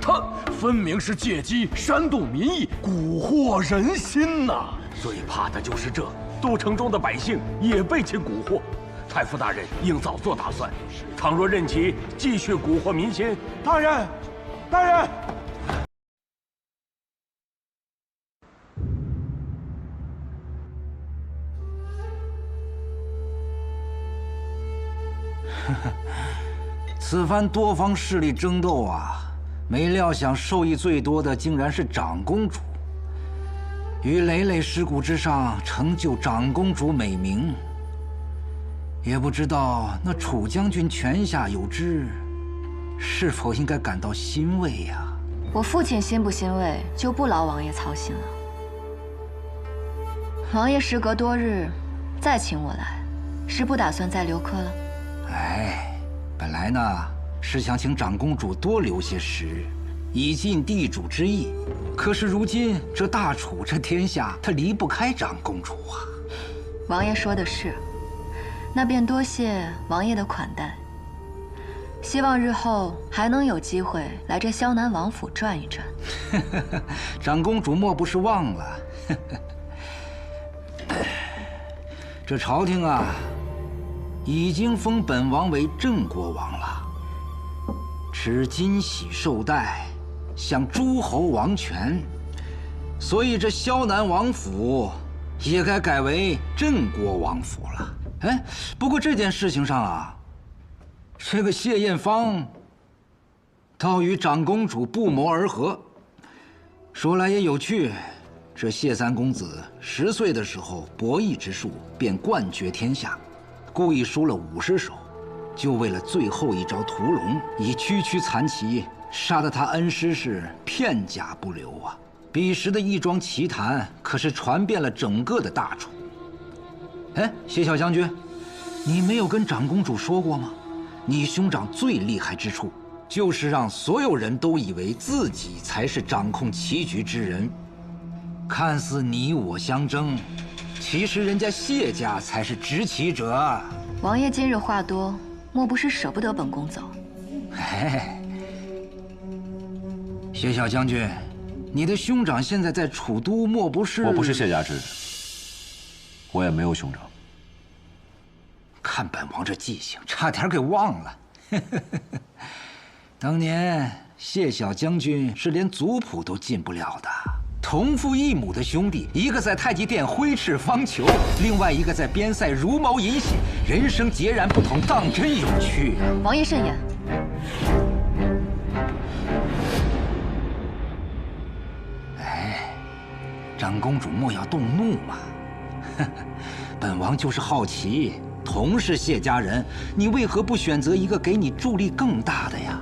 他分明是借机煽动民意，蛊惑人心呐！最怕的就是这，都城中的百姓也被其蛊惑。太傅大人应早做打算，倘若任其继续蛊惑民心，大人，大人。此番多方势力争斗啊，没料想受益最多的竟然是长公主。于累累尸骨之上成就长公主美名，也不知道那楚将军泉下有知，是否应该感到欣慰呀？我父亲欣不欣慰，就不劳王爷操心了。王爷时隔多日，再请我来，是不打算再留客了？哎，本来呢是想请长公主多留些时日，以尽地主之谊。可是如今这大楚这天下，它离不开长公主啊。王爷说的是，那便多谢王爷的款待。希望日后还能有机会来这萧南王府转一转。长公主莫不是忘了？这朝廷啊，已经封本王为郑国王了，持金玺绶带，享诸侯王权，所以这萧南王府也该改为郑国王府了。哎，不过这件事情上啊，这个谢艳芳倒与长公主不谋而合。说来也有趣，这谢三公子10岁的时候博弈之术便冠绝天下，故意输了50手，就为了最后一招屠龙，以区区残骑杀得他恩师是片甲不留啊！彼时的一桩奇谈可是传遍了整个的大楚。哎，谢小将军，你没有跟长公主说过吗？你兄长最厉害之处，就是让所有人都以为自己才是掌控棋局之人。看似你我相争，其实人家谢家才是执棋者。王爷今日话多，莫不是舍不得本宫走？哎，谢小将军，你的兄长现在在楚都，莫不是？我不是谢家之人，我也没有兄长。看本王这记性，差点给忘了。当年谢小将军是连族谱都进不了的，同父异母的兄弟，一个在太极殿挥斥方遒，另外一个在边塞茹毛饮血，人生截然不同，当真有趣啊！王爷慎言。哎，长公主莫要动怒嘛。本王就是好奇。 同是谢家人，你为何不选择一个给你助力更大的呀？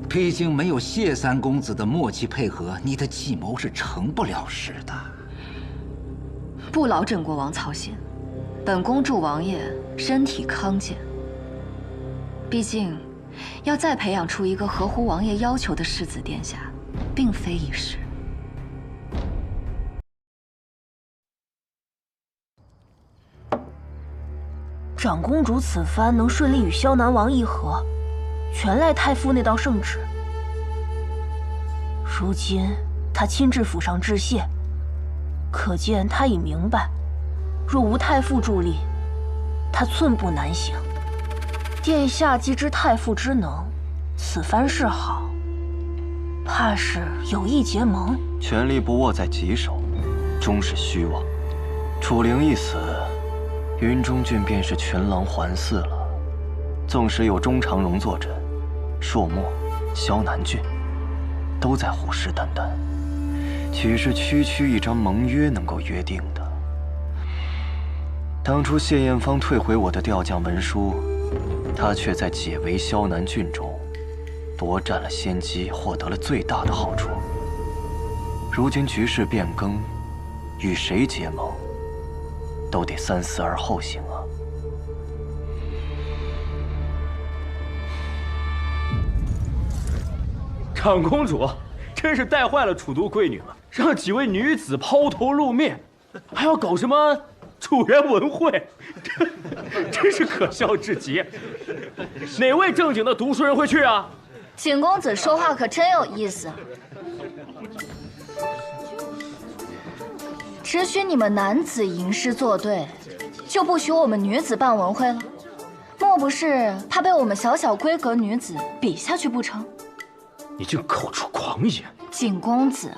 毕竟没有谢三公子的默契配合，你的计谋是成不了事的。不劳镇国王操心，本宫祝王爷身体康健。毕竟，要再培养出一个合乎王爷要求的世子殿下，并非易事。 长公主此番能顺利与萧南王议和，全赖太傅那道圣旨。如今他亲至府上致谢，可见他已明白，若无太傅助力，他寸步难行。殿下既知太傅之能，此番示好，怕是有意结盟。权力不握在己手，终是虚妄。楚灵一死。 云中郡便是群狼环伺了，纵使有钟长荣坐镇，朔漠、萧南郡都在虎视眈眈，岂是区区一张盟约能够约定的？当初谢艳芳退回我的调将文书，他却在解围萧南郡中夺占了先机，获得了最大的好处。如今局势变更，与谁结盟？ 都得三思而后行啊！长公主真是带坏了楚都贵女了，让几位女子抛头露面，还要搞什么楚园文会，真是可笑至极。哪位正经的读书人会去啊？景公子说话可真有意思。 只许你们男子吟诗作对，就不许我们女子办文会了？莫不是怕被我们小小闺阁女子比下去不成？你竟口出狂言！景公子，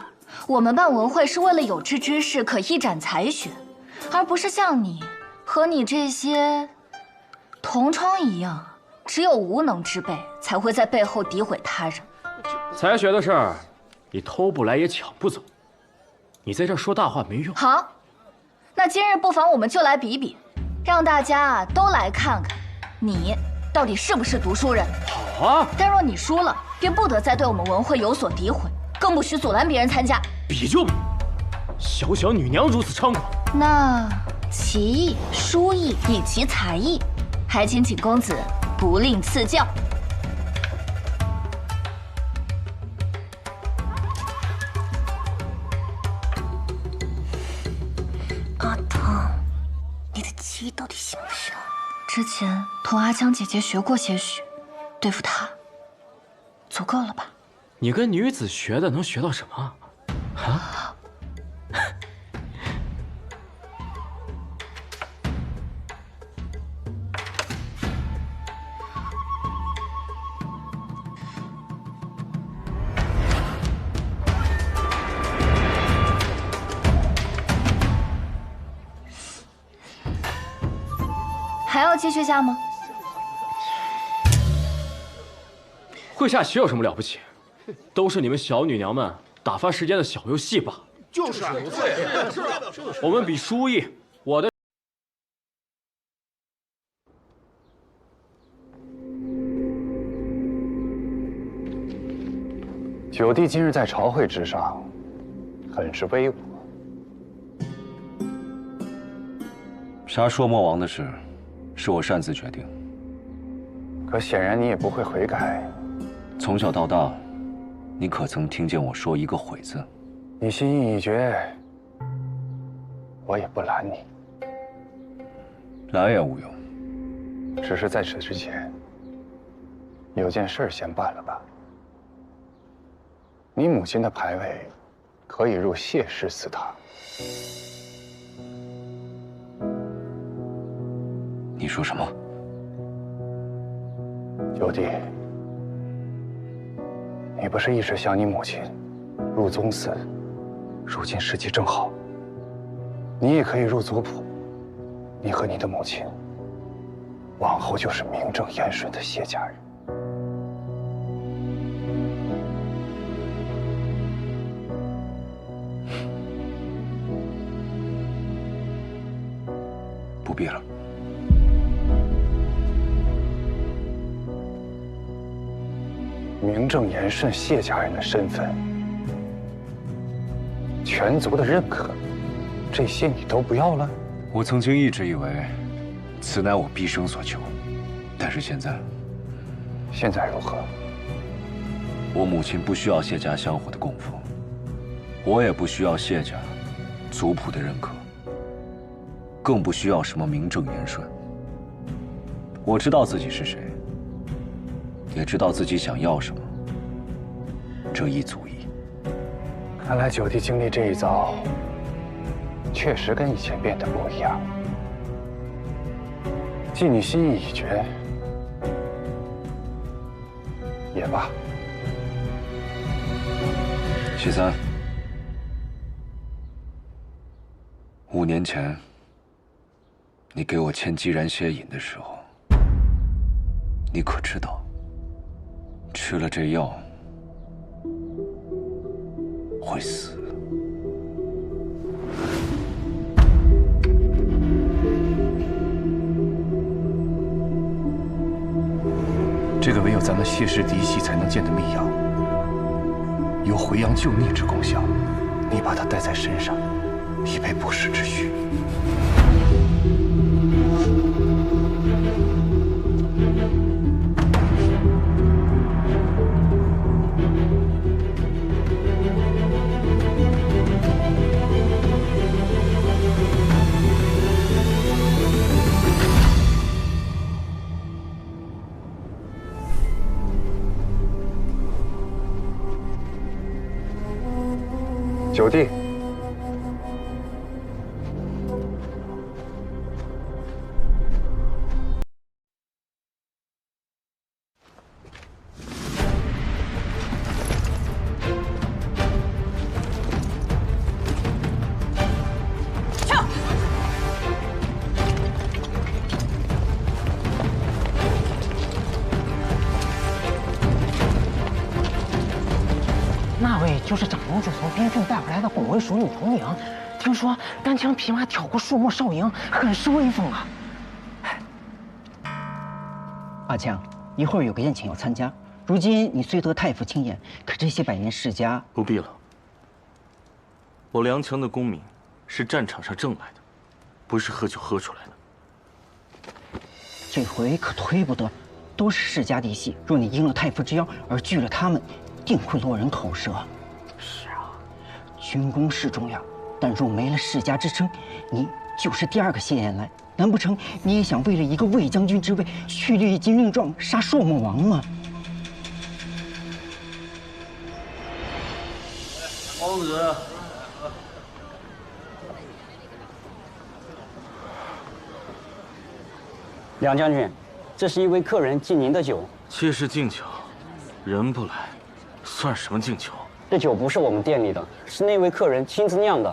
我们办文会是为了有志之士可一展才学，而不是像你和你这些同窗一样，只有无能之辈才会在背后诋毁他人。才学的事儿，你偷不来也抢不走。 你在这说大话没用。好，那今日不妨我们就来比比，让大家都来看看，你到底是不是读书人。好啊！但若你输了，便不得再对我们文会有所诋毁，更不许阻拦别人参加。比就比，小小女娘如此猖狂，那棋艺、书艺以及才艺，还请景公子不吝赐教。 阿汤，你的棋到底行不行？之前同阿江姐姐学过些许，对付她，足够了吧？你跟女子学的能学到什么？啊？还要继续下吗？会下棋有什么了不起？都是你们小女娘们打发时间的小游戏罢了。就是，我们比书艺，我的。九弟今日在朝会之上，很是威武。杀朔漠王的事，是我擅自决定。可显然你也不会悔改。从小到大，你可曾听见我说一个悔字？你心意已决，我也不拦你。拦也无用。只是在此之前，有件事先办了吧。你母亲的牌位，可以入谢氏祠堂。你说什么？九弟，你不是一直想你母亲入宗祠？如今时机正好，你也可以入族谱。你和你的母亲，往后就是名正言顺的谢家人。不必了。名正言顺谢家人的身份，全族的认可，这些你都不要了？我曾经一直以为，此乃我毕生所求，但是现在如何？我母亲不需要谢家香火的供奉，我也不需要谢家族谱的认可，更不需要什么名正言顺。我知道自己是谁，也知道自己想要什么，这一足矣。看来九弟经历这一遭，确实跟以前变得不一样。既你心意已决，也罢。谢三，5年前你给我签鸡然血饮的时候，你可知道，吃了这药会死？这个唯有咱们谢氏嫡系才能见的秘药，有回阳救逆之功效。你把它带在身上，以备不时之需。九弟，那位就是长公主从边郡带回来的古为熟女统领，听说单枪匹马挑过树木少营，很是威风啊。阿强，一会儿有个宴请要参加。如今你虽得太傅亲眼，可这些百年世家不必了。我梁强的功名是战场上挣来的，不是喝酒喝出来的。这回可忒不得，都是世家嫡系，若你应了太傅之邀而拒了他们，定会落人口舌。是啊，军功是重要，但若没了世家支撑，你就是第2个谢延来。难不成你也想为了一个卫将军之位，去立金令状杀朔漠王吗？公子，梁将军，这是一位客人敬您的酒。妾是敬酒，人不来，算什么敬酒？这酒不是我们店里的，是那位客人亲自酿的。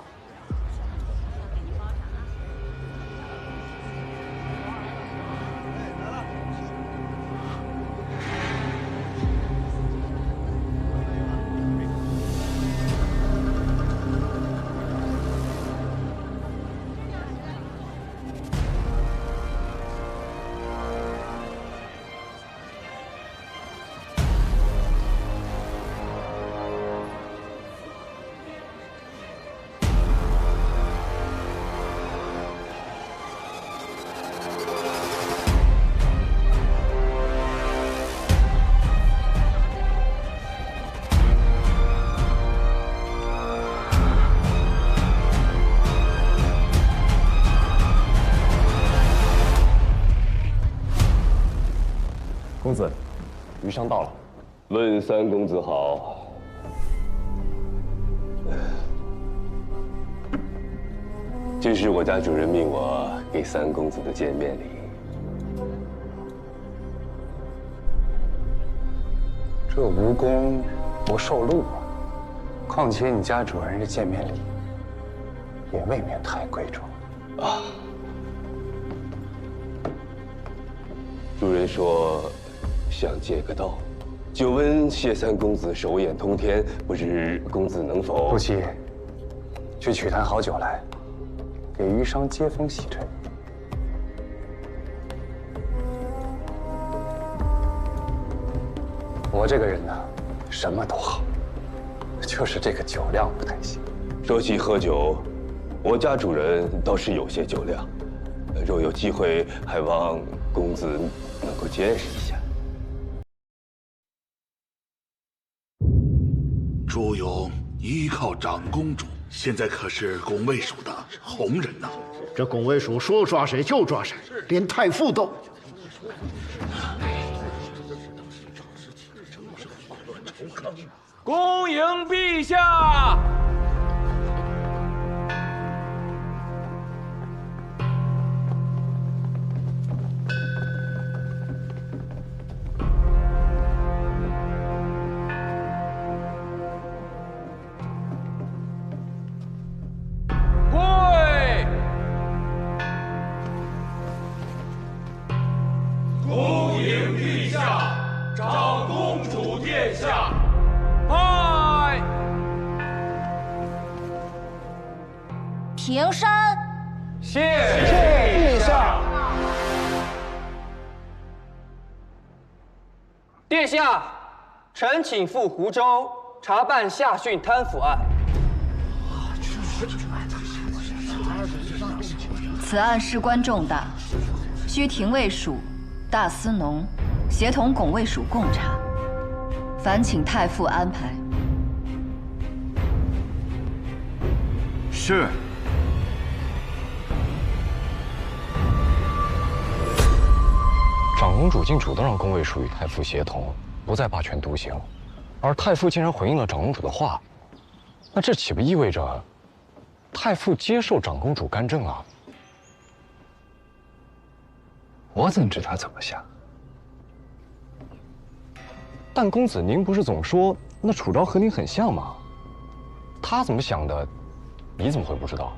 公子，余商到了。问三公子好。这是我家主人命我给三公子的见面礼。这无功不受禄啊！况且你家主人的见面礼也未免太贵重啊。主人说想借个道，久闻谢三公子手眼通天，不知公子能否？不急，去取坛好酒来，给余商接风洗尘。我这个人呢，什么都好，就是这个酒量不太行。说起喝酒，我家主人倒是有些酒量，若有机会，还望公子能够见识一下。朱勇依靠长公主，现在可是拱卫署的红人呐。这拱卫署说抓谁就抓谁，连太傅都。恭迎陛下！跪！恭迎陛下，长公主殿下。拜！平身。谢陛下。殿下，臣请赴湖州查办夏训贪腐案。此案事关重大，需廷尉署、大司农协同拱卫署共查。烦请太傅安排。是。长公主竟主动让宫卫署与太傅协同，不再霸权独行，而太傅竟然回应了长公主的话，那这岂不意味着太傅接受长公主干政啊？我怎知他怎么想？但公子，您不是总说那楚昭和您很像吗？他怎么想的，你怎么会不知道？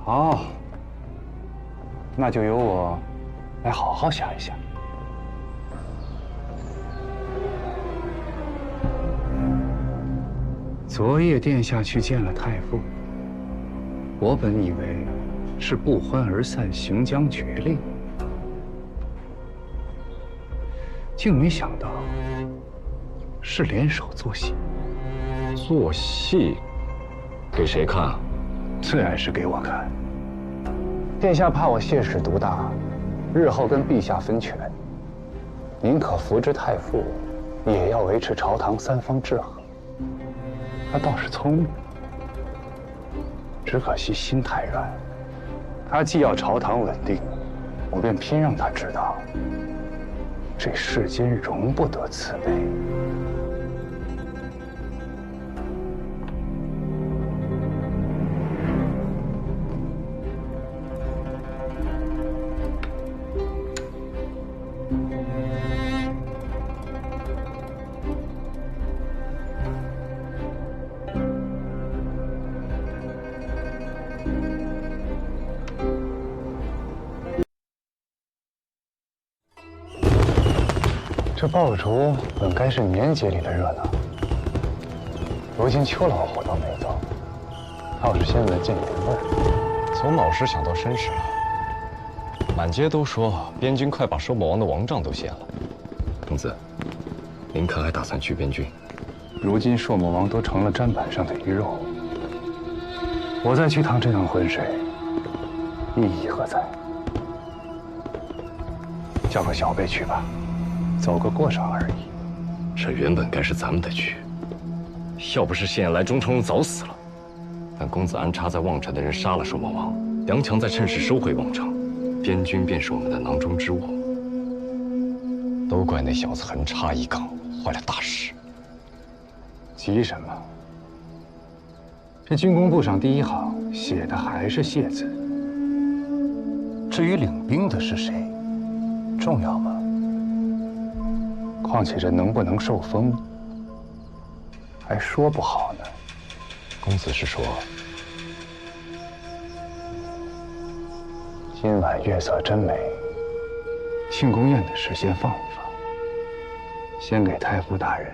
好，那就由我来好好想一想。昨夜殿下去见了太傅，我本以为是不欢而散，行将决令。竟没想到是联手做戏。做戏？给谁看啊？自然是给我看。殿下怕我泄使独大，日后跟陛下分权，宁可扶植太傅，也要维持朝堂三方制衡。他倒是聪明，只可惜心太软。他既要朝堂稳定，我便偏让他知道。这世间容不得慈悲。这爆竹本该是年节里的热闹，如今秋老虎都没走，倒是先闻见一点味儿。从卯时想到申时了，满街都说边军快把收某王的王帐都掀了。公子，您可还打算去边军？如今朔某王都成了砧板上的鱼肉，我再去趟这趟浑水，意义何在？叫个小辈去吧。走个过场而已。这原本该是咱们的局，要不是现在来中城早死了。但公子安插在望城的人杀了朔某王，梁强再趁势收回望城，边军便是我们的囊中之物。都怪那小子横插一杠，坏了大事。急什么？这军功簿上第一行写的还是谢字。至于领兵的是谁，重要吗？况且这能不能受封，还说不好呢。公子是说，今晚月色真美，庆功宴的事先放一放，先给太傅大人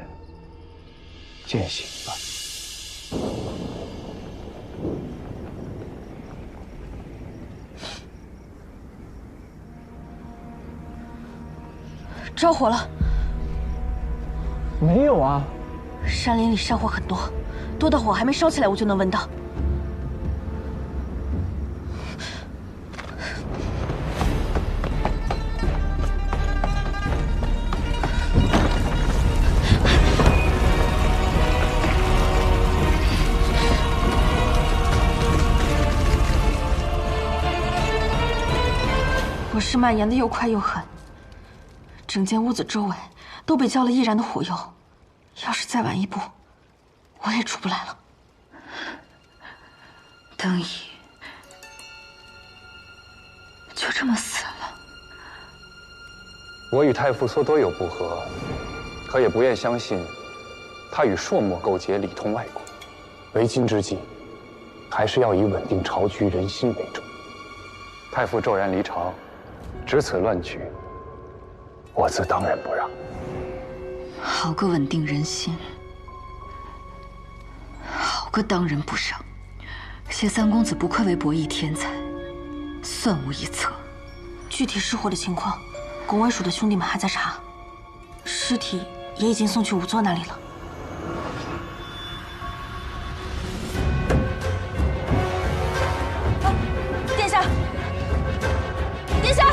饯行吧。着火了？没有啊，山林里山火很多，多的火还没烧起来，我就能闻到。火势蔓延的又快又狠。整间屋子周围都被浇了易燃的火油，要是再晚一步，我也出不来了。邓毅就这么死了。我与太傅虽多有不和，可也不愿相信他与朔漠勾结，里通外国。为今之计，还是要以稳定朝局人心为重。太傅骤然离朝，值此乱局，我自当仁不让。好个稳定人心，好个当仁不让！谢三公子不愧为博弈天才，算无一策。具体失火的情况，拱卫署的兄弟们还在查，尸体也已经送去仵作那里了。殿下，殿下！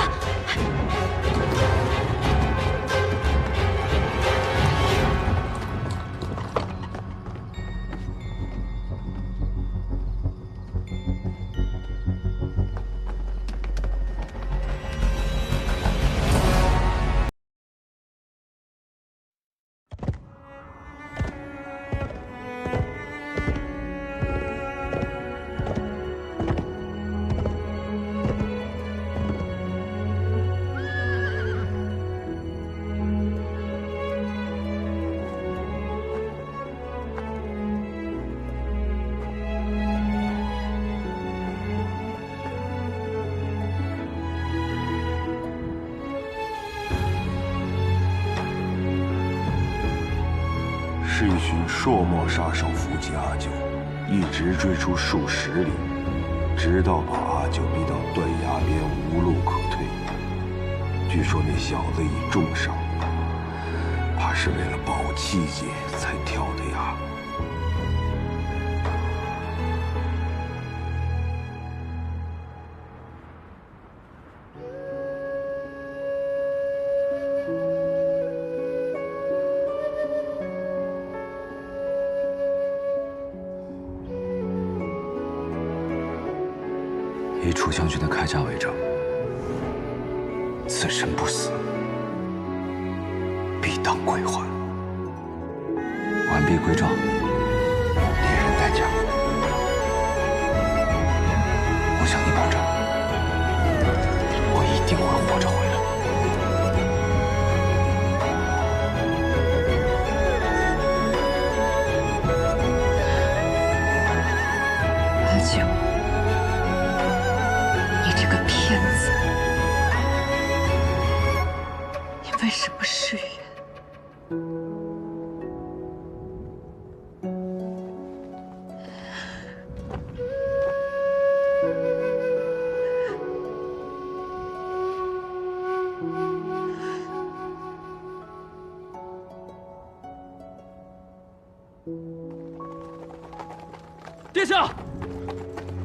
是一群朔漠杀手伏击阿九，一直追出数10里，直到把阿九逼到断崖边无路可退。据说那小子已重伤，怕是为了保气节才跳的崖。以楚将军的铠甲为证，此身不死，必当归还。完璧归赵，连人带甲，我向你保证，我一定会活着回来。阿九，你这个骗子，你为什么誓言？殿下，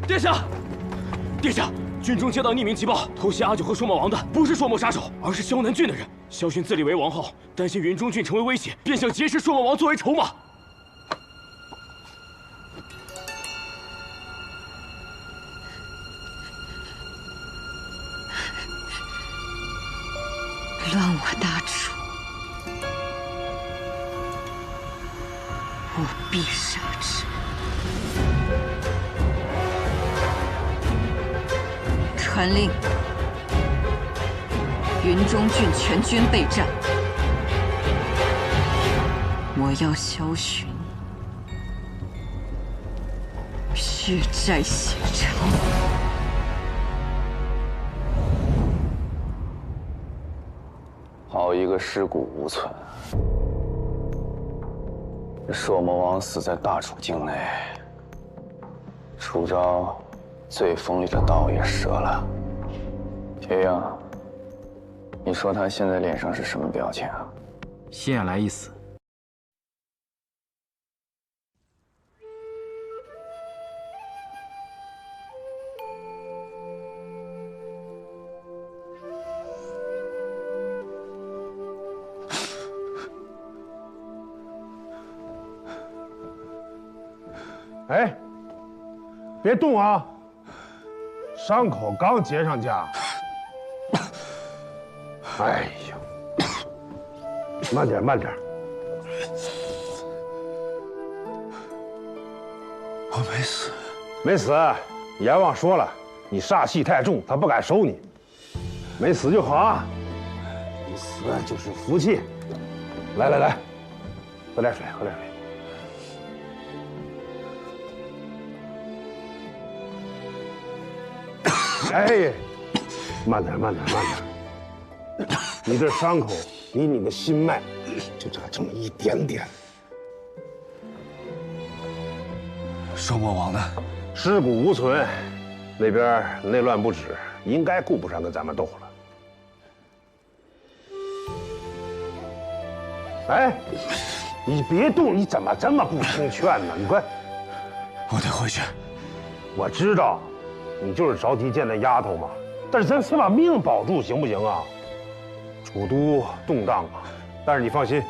殿下，殿下！军中接到匿名急报，偷袭阿九和朔漠王的不是朔漠杀手，而是萧南郡的人。萧薰自立为王后，担心云中郡成为威胁，便想劫持朔漠王作为筹码。乱我大楚，我必杀之。传令，云中郡全军备战。我要萧巡，血债血偿。好一个尸骨无存！这朔魔王死在大楚境内，楚昭最锋利的刀也折了。铁英，你说他现在脸上是什么表情啊？心眼来意思。哎，别动啊！伤口刚结上痂。哎呀，慢点，慢点。我没死，没死。阎王说了，你煞气太重，他不敢收你。没死就好啊。你死就是福气。来来来，喝点水，喝点水。哎，慢点，慢点，慢点！你这伤口离你的心脉就差这么一点点。朔魔王呢？尸骨无存，那边内乱不止，应该顾不上跟咱们斗了。哎，你别动！你怎么这么不听劝呢？你快，我得回去。我知道。你就是着急见那丫头嘛，但是咱先把命保住，行不行啊？楚都动荡啊，但是你放心，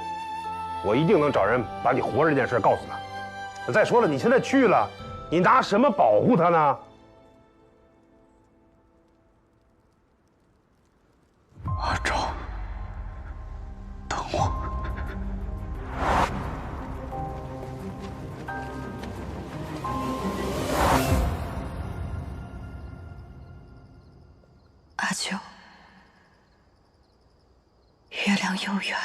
我一定能找人把你活着这件事告诉他。再说了，你现在去了，你拿什么保护他呢？阿昭，等我。阿九，月亮又圆。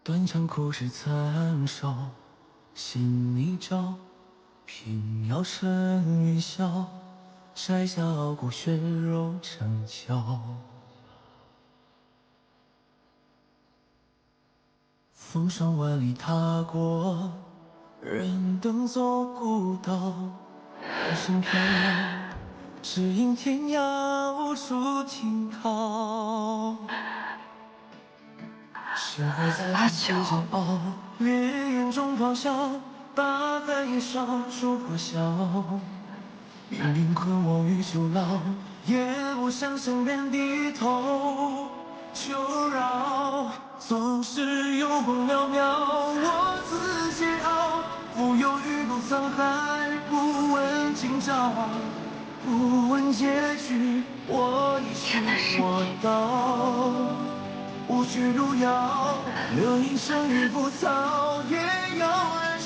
断肠苦事残首，心一朝，平遥生云霄。摘下傲骨血肉成鞘，风霜万里踏过，人等走古道。人生飘摇，只因天涯无处停靠。是爱在人世间傲，烈焰中咆哮，把寒夜烧出破晓。命运困我于囚牢，也不想身边低头求饶。总是有光渺渺，我自桀骜，浮游于东沧海，不问今朝，不问结局，我已是我道。无需入药，留一生于不草，也要人